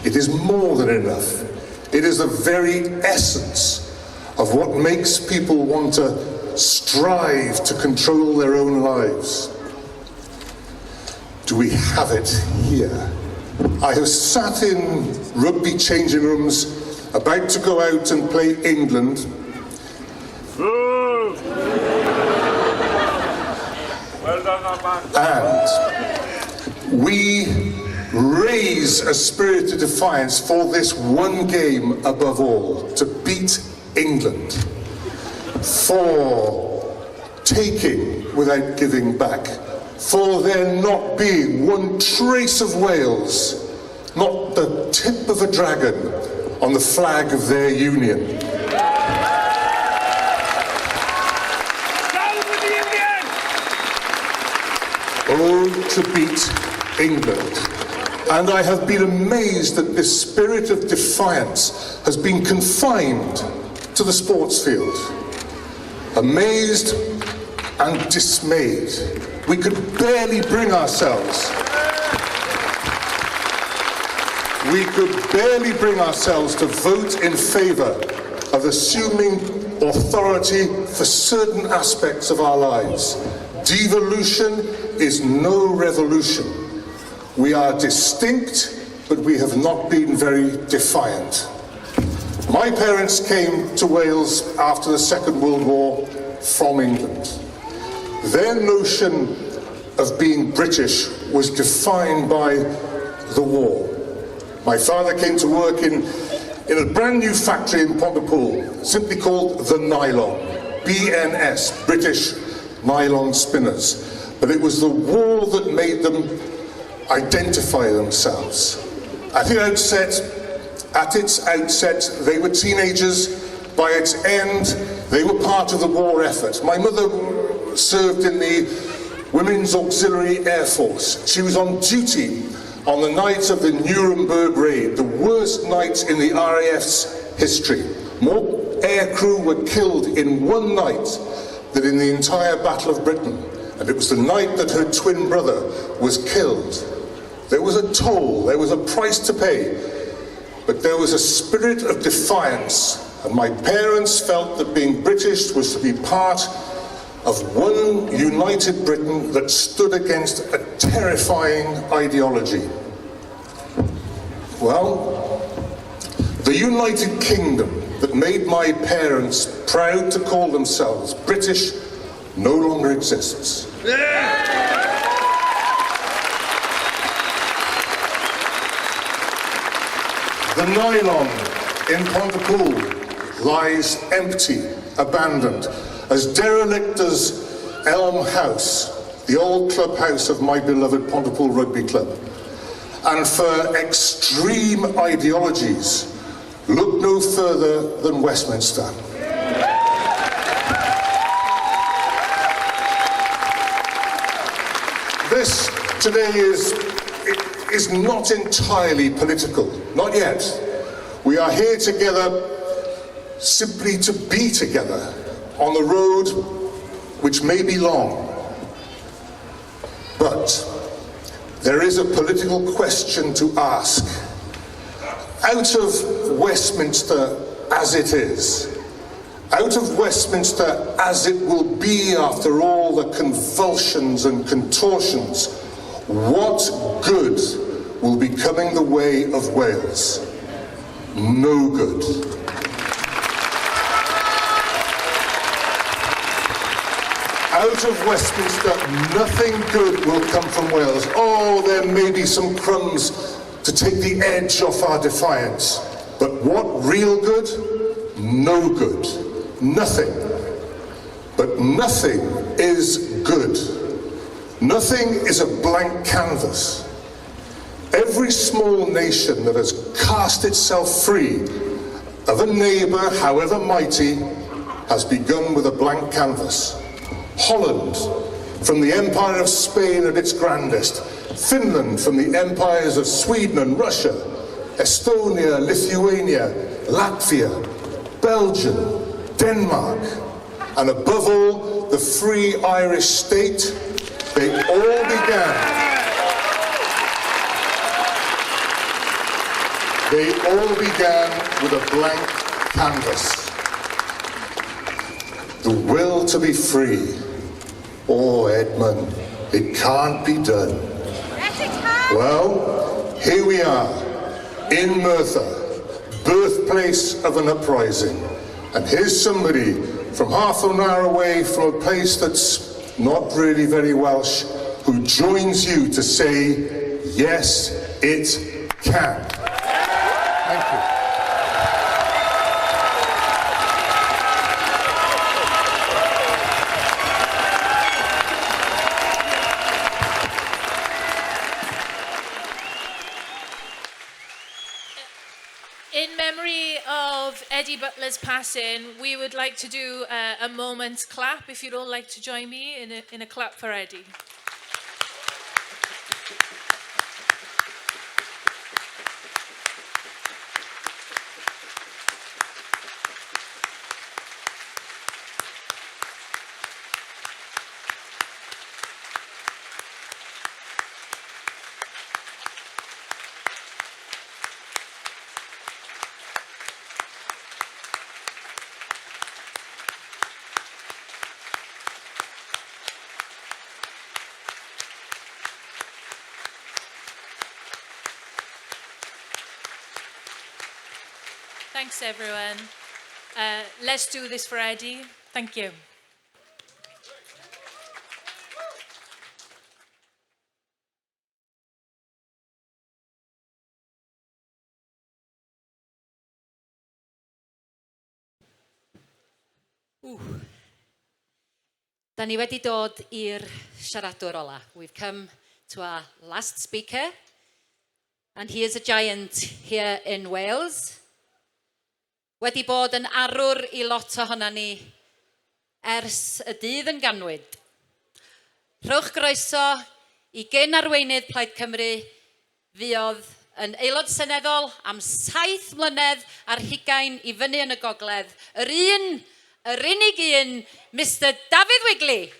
It is more than enough. It is the very essence of what makes people want to strive to control their own lives. Do we have it here? I have sat in rugby changing rooms about to go out and play England. Well done, man. And we raise a spirit of defiance for this one game above all, to beat England, for taking without giving back, for there not being one trace of Wales, not the tip of a dragon on the flag of their union. Oh, to beat England. And I have been amazed that this spirit of defiance has been confined to the sports field. Amazed and dismayed. We could barely bring ourselves. We could barely bring ourselves to vote in favour of assuming authority for certain aspects of our lives. Devolution is no revolution. We are distinct, but we have not been very defiant. My parents came to Wales after the Second World War from England. Their notion of being British was defined by the war. My father came to work in a brand new factory in Pontypool, simply called the Nylon, BNS, British Nylon Spinners. But it was the war that made them identify themselves. At its outset, they were teenagers. By its end, they were part of the war effort. My mother served in the Women's Auxiliary Air Force. She was on duty on the night of the Nuremberg raid, the worst night in the RAF's history. More aircrew were killed in one night than in the entire Battle of Britain. And it was the night that her twin brother was killed. There was a toll, there was a price to pay, but there was a spirit of defiance, and my parents felt that being British was to be part of one united Britain that stood against a terrifying ideology. Well, the United Kingdom that made my parents proud to call themselves British no longer exists. The nylon in Pontypool lies empty, abandoned, as derelict as Elm House, the old clubhouse of my beloved Pontypool Rugby Club. And for extreme ideologies, look no further than Westminster. This today is not entirely political, not yet. We are here together simply to be together on the road which may be long. But there is a political question to ask. Out of Westminster as it is, out of Westminster as it will be after all the convulsions and contortions, what good will be coming the way of Wales? No good. Out of Westminster, nothing good will come from Wales. Oh, there may be some crumbs to take the edge off our defiance. But what real good? No good. Nothing. But nothing is good. Nothing is a blank canvas. Every small nation that has cast itself free of a neighbour, however mighty, has begun with a blank canvas. Holland, from the Empire of Spain at its grandest, Finland from the empires of Sweden and Russia, Estonia, Lithuania, Latvia, Belgium, Denmark, and above all, the free Irish state, they all began with a blank canvas. The will to be free. Oh, Edmund, it can't be done. Well, here we are, in Merthyr, birthplace of an uprising. And here's somebody from half an hour away from a place that's not really very Welsh, who joins you to say, yes, it can. Thank you. In memory of Eddie Butler's passing, we would like to do a moment's clap, if you'd all like to join me in a clap for Eddie. Thanks, everyone. Let's do this for Eddie. Thank you. Da ni wedi dod i'r siaradwr ola. We've come to our last speaker, and he is a giant here in Wales. Wedi bod yn arwr i lot ohona ni ers y dydd yn ganwyd. Rhowch groeso i gyn-arweinydd Plaid Cymru, fuodd yn aelod seneddol am 7 mlynedd ar 20 i fyny yn y gogledd. Yr unig un, Mr David Wigley.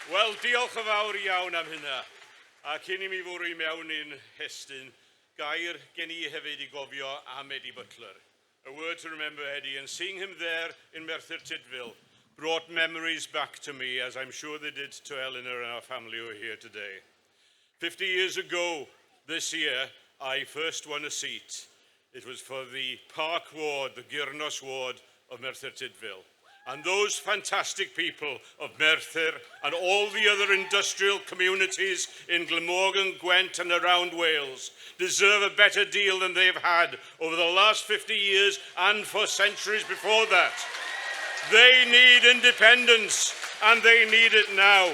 Wel, diolch yn fawr iawn am hynna. A cyn i mi fwrw mewn i'n hestyn, gair gen i hefyd i gofio am Eddie Butler. A word to remember Eddie, and seeing him there in Merthyr Tydfil brought memories back to me, as I'm sure they did to Eleanor and our family who are here today. 50 years ago this year, I first won a seat. It was for the Park Ward, the Girnos Ward of Merthyr Tydfil. And those fantastic people of Merthyr and all the other industrial communities in Glamorgan, Gwent and around Wales deserve a better deal than they've had over the last 50 years and for centuries before that. They need independence and they need it now.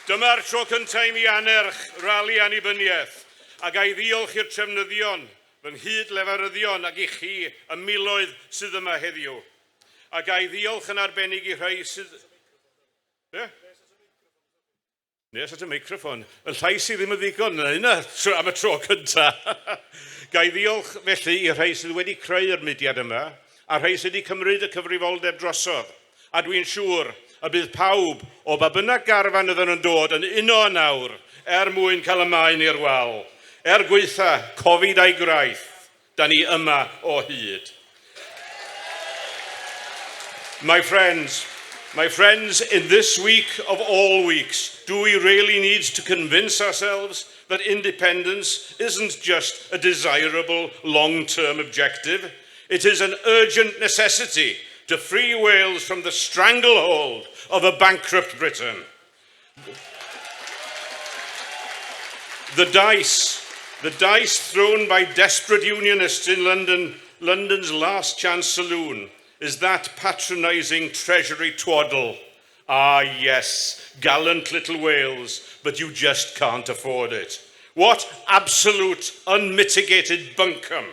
Dyma'r tro cyntaf i mi anerch rali Annibyniaeth ac ai ddiolch i'r trefnyddion fy nghyd lefaryddion ac i chi y miloedd sydd yma heddiw. Ac ai ddiolch yn arbennig i rhai sydd... Nes at y meicroffon. Y llais i ddim yn ddigon yna am y tro cyntaf. Gai ddiolch felly i rhai sydd wedi creu'r mudiad yma a rhai sydd wedi cymryd y cyfrifoldeb drosodd. A dwi'n siŵr y bydd pawb o ba bynnag garfan ydyn nhw'n dod yn uno nawr mwyn cael y maen i'r wal. Gweitha, Covid a'i graith, da ni yma o hyd. My friends, in this week of all weeks, do we really need to convince ourselves that independence isn't just a desirable long-term objective? It is an urgent necessity to free Wales from the stranglehold of a bankrupt Britain. The dice thrown by desperate unionists in London's last chance saloon is that patronising Treasury twaddle. Ah yes, gallant little Wales, but you just can't afford it. What absolute unmitigated bunkum.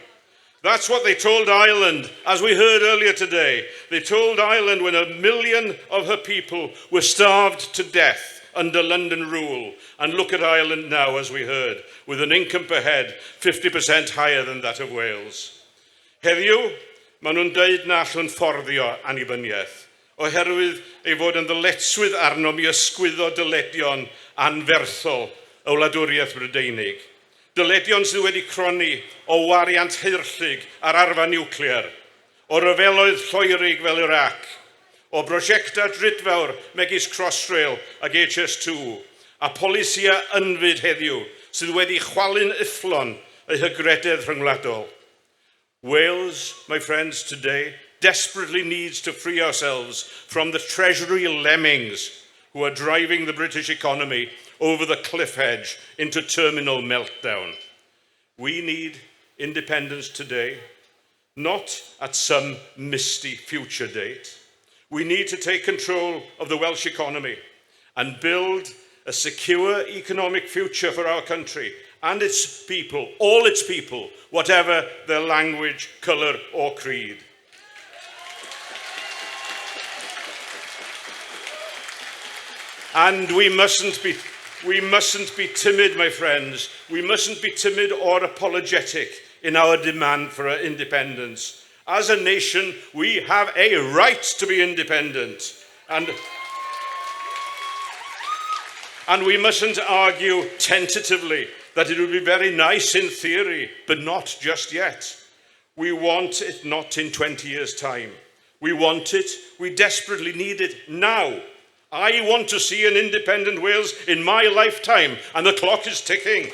That's what they told Ireland, as we heard earlier today. They told Ireland when 1 million of her people were starved to death under London rule. And look at Ireland now, as we heard, with an income per head 50% higher than that of Wales. Heddiw, maen nhw'n deud na allwn fforddio annibyniaeth, oherwydd ei fod yn ddyletswydd arno mi ysgwyddo dyledion anferthol o wladwriaeth Brydeinig. Dyledion sydd wedi croni o wariant heirllig ar arfa niwclear, o ryfeloedd Lloerig fel Iraq, o brosiectau drydfawr megis Crossrail ac HS2, a polisia ynfyd heddiw sydd wedi chwalu'n ufflon eu hygrededd rhyngwladol. Wales, my friends, today desperately needs to free ourselves from the Treasury lemmings who are driving the British economy over the cliff edge into terminal meltdown. We need independence today, not at some misty future date. We need to take control of the Welsh economy and build a secure economic future for our country and its people, all its people, whatever their language, colour or creed. And we mustn't be timid, my friends. We mustn't be timid or apologetic in our demand for our independence. As a nation, we have a right to be independent. And we mustn't argue tentatively that it would be very nice in theory, but not just yet. We want it not in 20 years' time. We want it, we desperately need it now. I want to see an independent Wales in my lifetime, and the clock is ticking.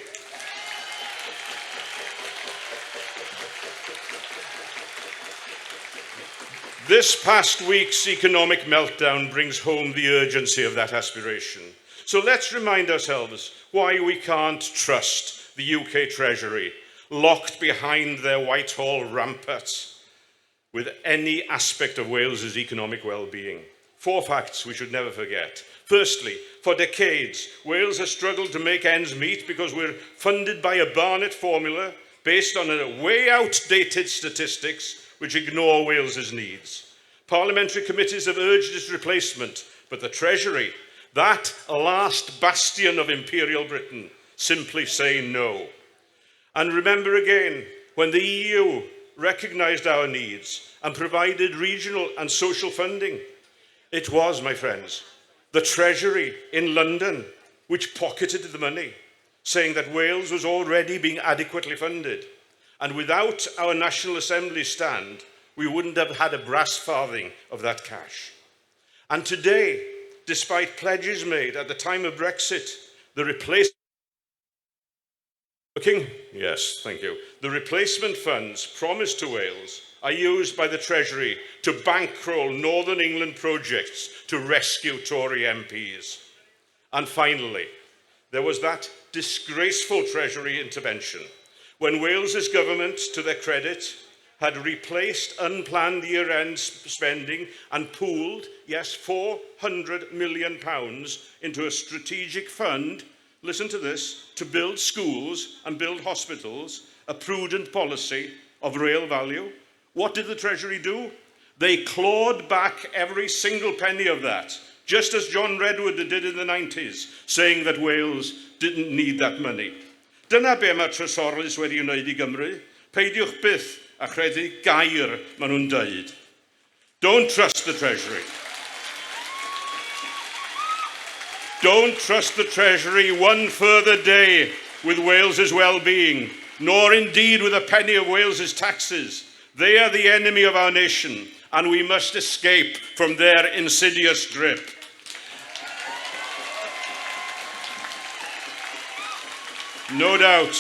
This past week's economic meltdown brings home the urgency of that aspiration. So let's remind ourselves why we can't trust the UK Treasury, locked behind their Whitehall ramparts, with any aspect of Wales's economic well-being. 4 facts we should never forget. Firstly, for decades, Wales has struggled to make ends meet because we're funded by a Barnett formula based on a way outdated statistics which ignore Wales's needs. Parliamentary committees have urged its replacement, but the Treasury, that last bastion of Imperial Britain, simply say no. And remember again, when the EU recognised our needs and provided regional and social funding, it was, my friends, the Treasury in London which pocketed the money, saying that Wales was already being adequately funded. And without our National Assembly stand, we wouldn't have had a brass farthing of that cash. And today, despite pledges made at the time of Brexit, the replacement funds promised to Wales are used by the Treasury to bankroll Northern England projects to rescue Tory MPs. And finally, there was that disgraceful Treasury intervention when Wales's government, to their credit, had replaced unplanned year-end spending and pooled, yes, £400 million into a strategic fund, listen to this, to build schools and build hospitals, a prudent policy of real value. What did the Treasury do? They clawed back every single penny of that, just as John Redwood did in the 90s, saying that Wales didn't need that money. Dyna be mae trysorlus wedi wneud I Gymru. Peidiwch byth a credu gair maen nhw'n dweud. Don't trust the Treasury. Don't trust the Treasury one further day with Wales's well-being, nor indeed with a penny of Wales's taxes. They are the enemy of our nation, and we must escape from their insidious grip. No doubt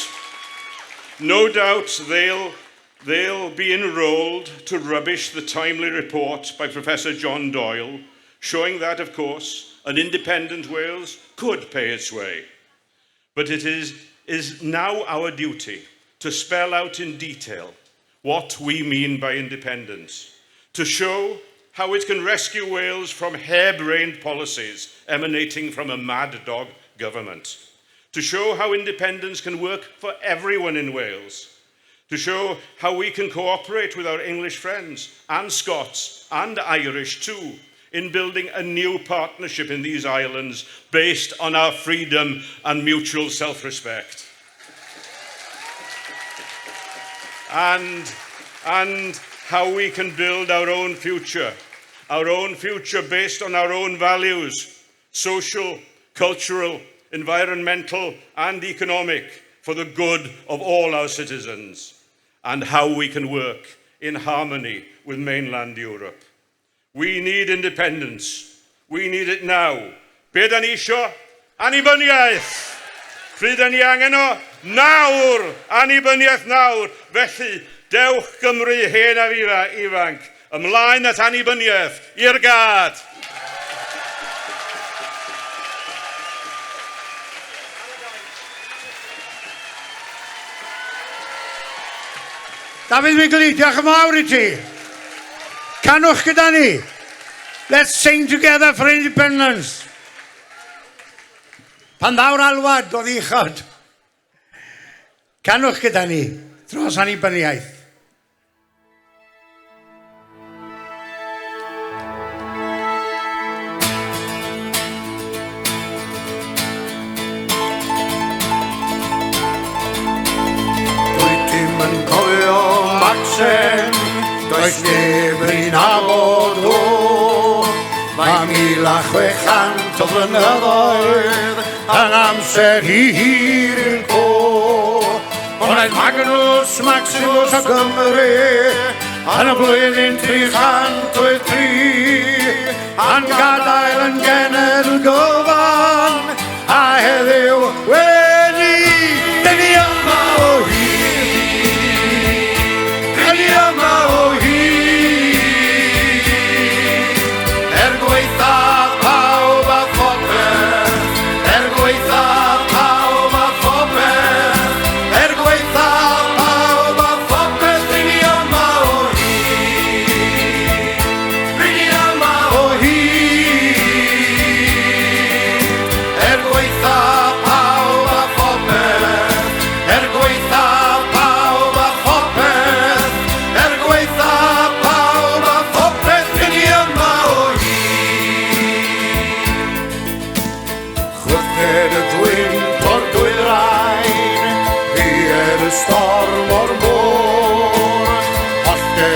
they'll be enrolled to rubbish the timely report by Professor John Doyle, showing that, of course, an independent Wales could pay its way. But it is now our duty to spell out in detail what we mean by independence, to show how it can rescue Wales from harebrained policies emanating from a mad dog government, to show how independence can work for everyone in Wales, to show how we can cooperate with our English friends and Scots and Irish too in building a new partnership in these islands based on our freedom and mutual self-respect. And how we can build our own future based on our own values, social, cultural, environmental and economic, for the good of all our citizens, and how we can work in harmony with mainland Europe. We need independence. We need it now. Be da ni isio? Annibyniaeth. Pryd da ni angen o? Nawr! Annibyniaeth nawr. Felly, dewch Gymru hen a ifanc, ymlaen at annibyniaeth, i'r gad! David Wigley, diolch yn fawr I ti. Canwch gyda ni. Let's sing together for independence. Pan ddawr alwad o ddichod. Canwch gyda ni dros annibyniaeth. Does neb yn nabod o, mae 1600 o flynyddoedd yn amser hir i'r co. Wnaeth Maximus o Gymru yn y blwyddyn 303 a'n gadael yn genedl gyfan, a heddiw wedi dyn ni yma o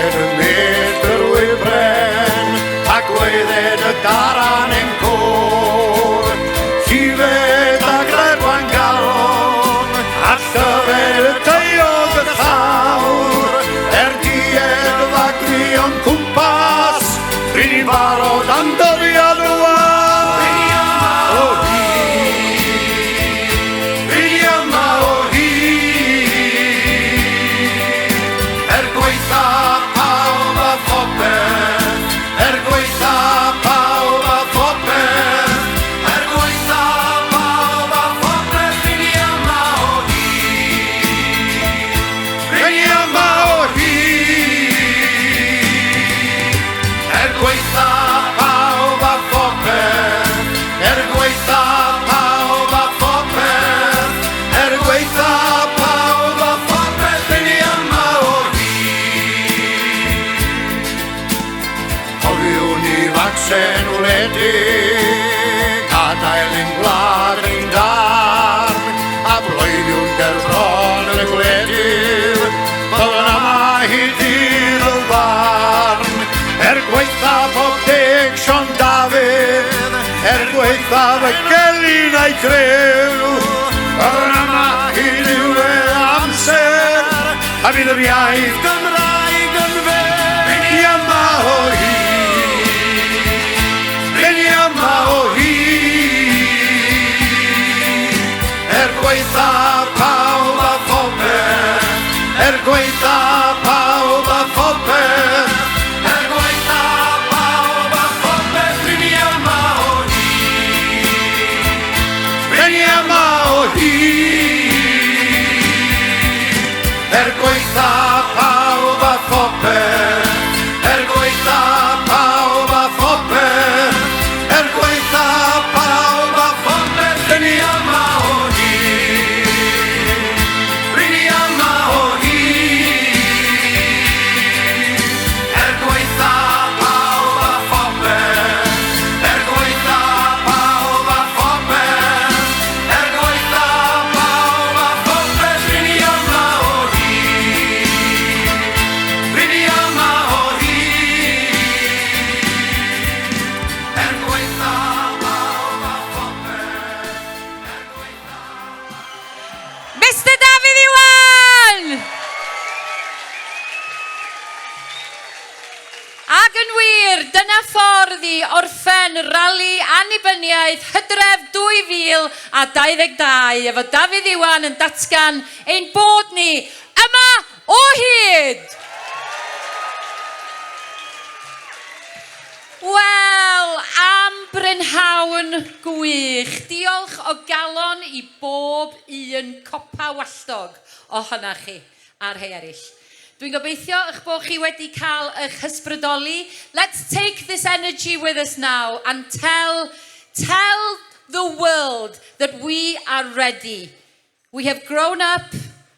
yn y medr wybren, ac wedded y daran yn côr. Llifed a greban galon, a llyfed y deiog y llawr. Diedd a grion cwmpas, rydyn ni'n barod am doriad rwan. Rydyn yma o hyd, gweitha pawb a phopeth, gweitha pawb a phopeth, gweitha pawb a phopeth, rydyn yma o hyd. Rydyn yma o gweitha pawb a phopeth, gweitha pawb a phopeth, gweitha pawb a phopeth, rydyn ni yma o hyd. Cofiwn ni facsen wledig, adael ein gwlad ein darn, a blwyddyn gerddron yn y gwledydd, byddwn yma hyd i'r farn. Gweitha pob deg Sion Dafydd, gweitha fy gelyn a'i grew. Byddwn yma hyd diwedd amser, a fydd yr iaith Gymraeg yn fer. Rydyn ni yma o hyd, rydyn ni yma o hyd. Gweitha pawb a phopeth, gweitha pawb a phopeth, gweitha pawb a phopeth, gweitha pawb a phopeth, gweitha pawb a phopeth, rydyn ni yma o hyd, rydyn ni yma o hyd. Gweitha pawb a phopeth, gweitha pawb a phopeth, gweitha pawb a phopeth, rydyn ni yma o Mr Dafydd Iwan! Ac yn wir, dyna ffordd i orffen rali Annibyniaeth Hydref 2022 efo Dafydd Iwan yn datgan ein bod ni yma o hyd! Wel, am brynhawn gwych. Diolch o galon i bob un copa walltog ohonoch chi a'r rhai eraill. Dwi'n gobeithio eich bod chi wedi cael eich hysbrydoli. Let's take this energy with us now and tell the world that we are ready. We have grown up,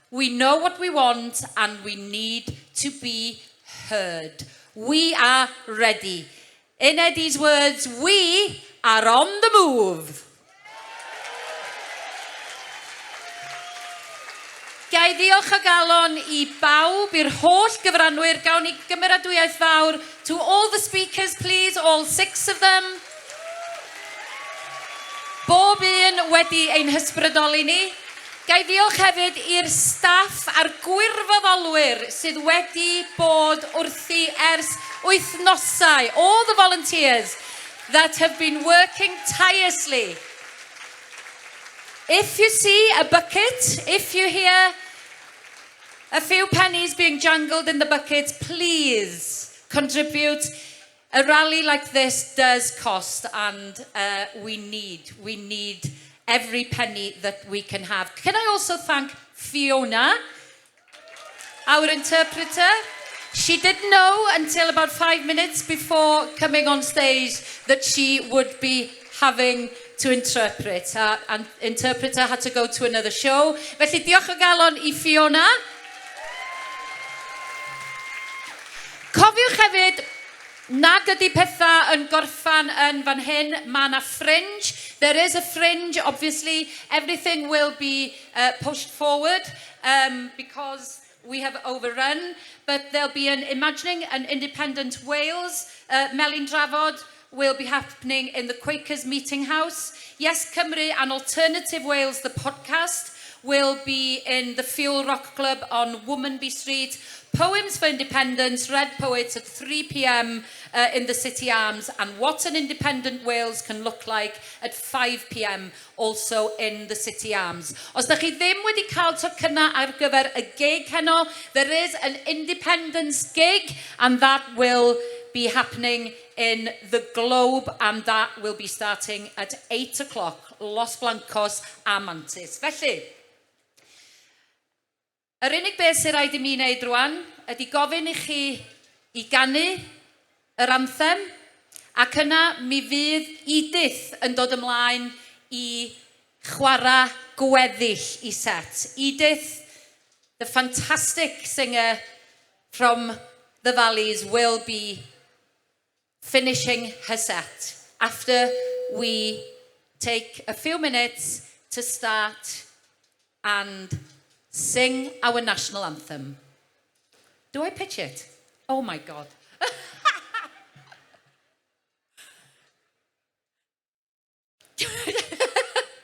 we know what we want, and we need to be heard. We are ready. In Eddie's words, we are on the move. Gai ddiolch o galon i bawb, i'r holl gyfranwyr, gawn ni gymeradwyaeth fawr. To all the speakers, please, all 6 of them. Bob un wedi ein hysbrydoli ni. Gai ddiolch hefyd i'r staff a'r gwirfoddolwyr sydd wedi bod wrthi ers wythnosau. All the volunteers that have been working tirelessly. If you see a bucket, if you hear a few pennies being jangled in the bucket, please contribute. A rally like this does cost, and we need every penny that we can have. Can I also thank Fiona, our interpreter? She didn't know until about 5 minutes before coming on stage that she would be having to interpret. And interpreter had to go to another show. Felly diolch o galon i Fiona. Cofiwch hefyd, nag ydy pethau yn gorffan yn fan hyn, mae yna fringe. There is a fringe, obviously. Everything will be pushed forward because we have overrun, but there'll be an Imagining an Independent Wales. Melin Drafod will be happening in the Quakers Meeting House. YesCymru and Alternative Wales, the podcast, will be in the Fuel Rock Club on Womanby Street. Poems for Independence, read poets at 3 p.m. In the City Arms, and what an independent Wales can look like at 5 p.m. also in the City Arms. Os da chi ddim wedi cael tocynnau ar gyfer y gig heno, there is an independence gig, and that will be happening in the Globe, and that will be starting at 8 o'clock, Los Blancos a Mantis. Felly, yr unig beth sy'n rhaid I mi wneud rwan ydy gofyn I chi I ganu yr anthem, ac yna mi fydd Edith yn dod ymlaen I chwarae gweddill I set. Edith, the fantastic singer from the Valleys, will be finishing her set after we take a few minutes to start and sing our national anthem. Do I pitch it? Oh my God.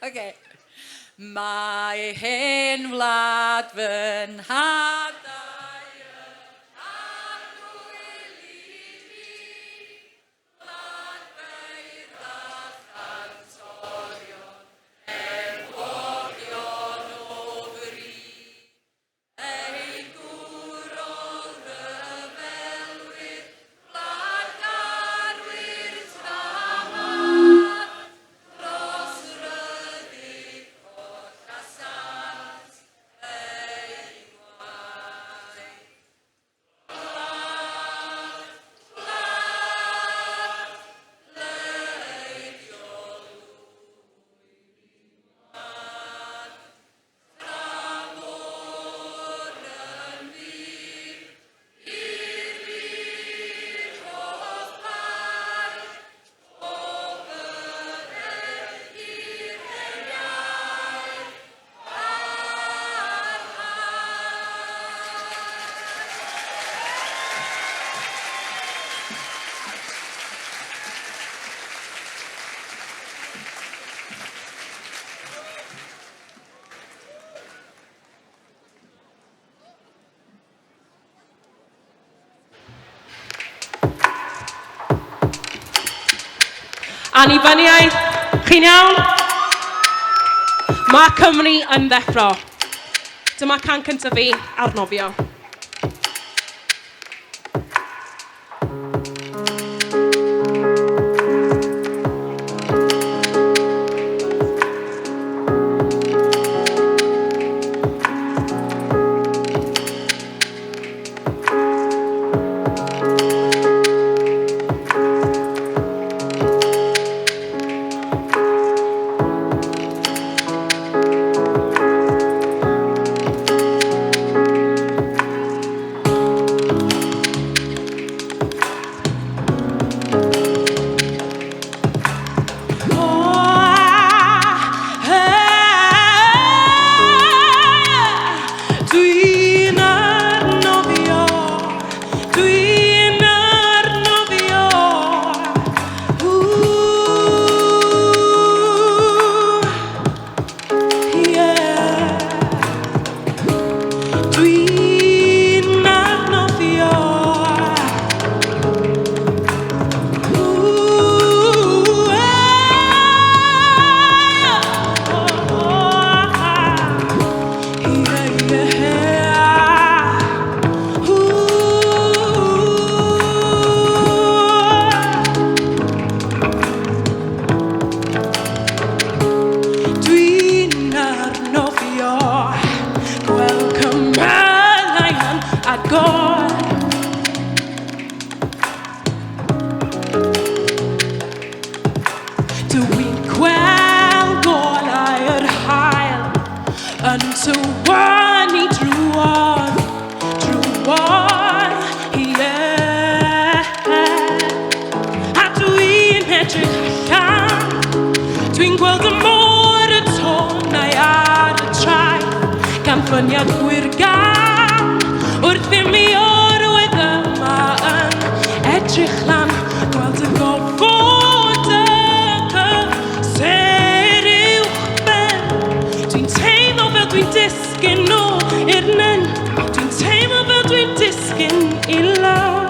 Okay. Mae hen wlad fy nhadau Annibyniaeth, chi'n iawn? Mae Cymru yn ddeffro. Dyma can cyntaf fi ar nofio. Fyniad gwir gan edrych lan, gweld y gofod y cyser uwchben. Dwi'n teimlo fel dwi'n disgyn o i'r nen, dwi'n teimlo fel dwi'n disgyn I lawr.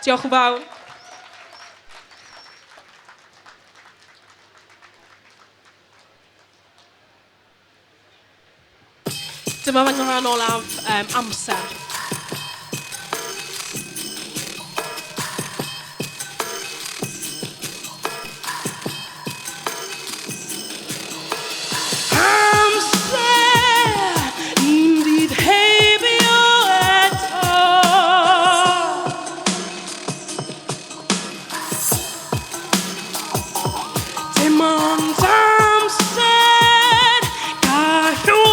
Diolch yn fawr. Dyma fy nghanol olaf amser. Dim ond amser gall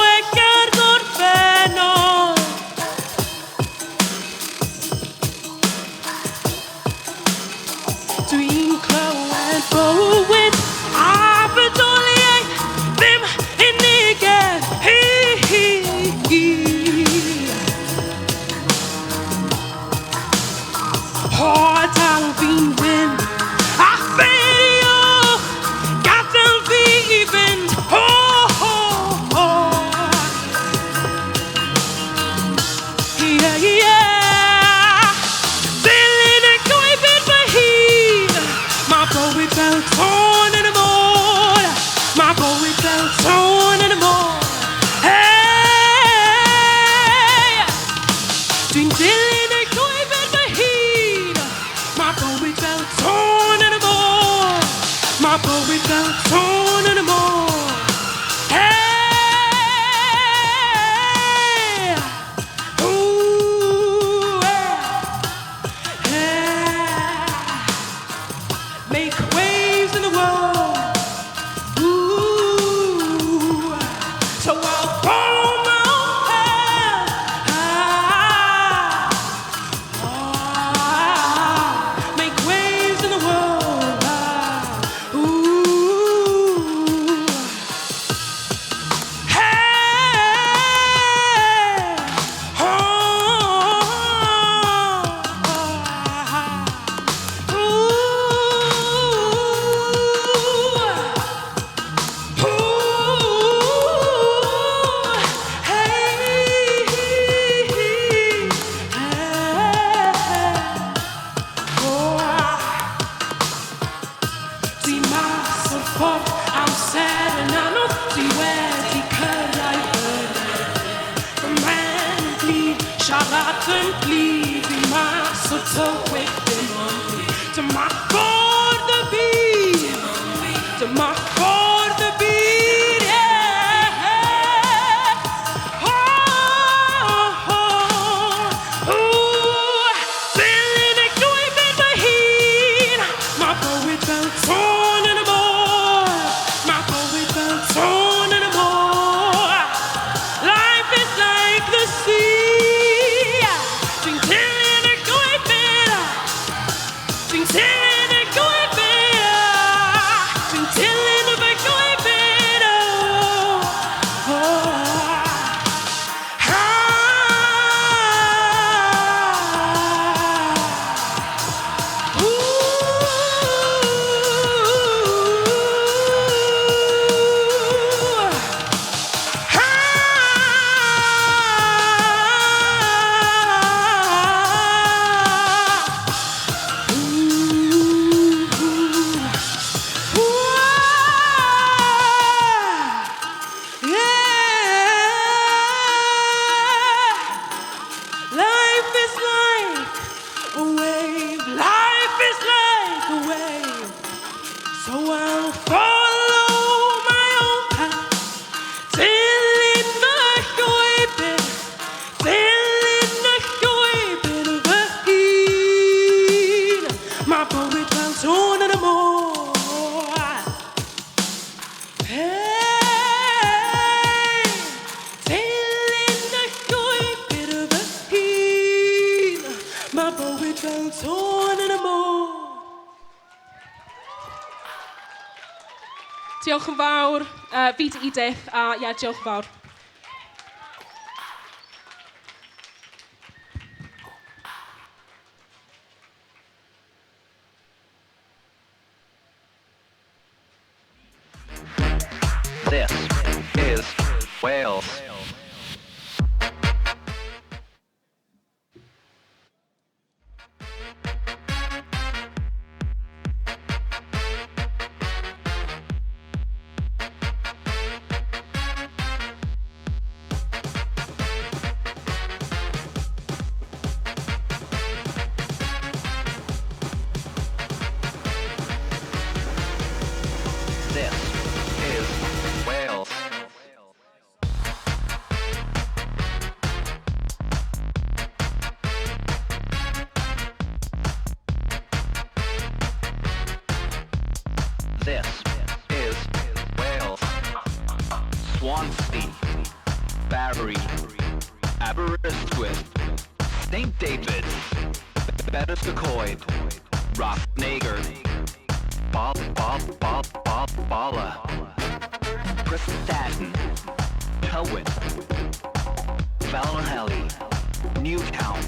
please my so tywyd dim ond fi. Dyma ffordd y byd, dyma ffordd y byd, yeah. Dilyn y gwybod fy hun, mae bywyd fel tôn yn y môr, mae bywyd fel tôn yn y môr. Life is like the sea. Dwi'n dilyn y gwybod, dwi'n dilyn y gwybod, dwi'n dilyn y fy gwybod, oh, oh. Life is like a wave, life is like a wave. So I'll follow my own path, dilyn fy gwybod, dilyn y gwybod o fy hun. Mae bywyd fel tôn yn y môr. Hey, dilyn y gwybod o fy hun. Mae bywyd fel tôn yn y môr. Diolch yn fawr, fi dy Edith, a ie, diolch yn fawr. This is Wales. This is Wales. This is Wales. Swansea, Barry, Aberystwyth, St. David's, Berescoed, Rothnager, Bala, Prestatyn, Tywyn, Ballinhelly, Newtown,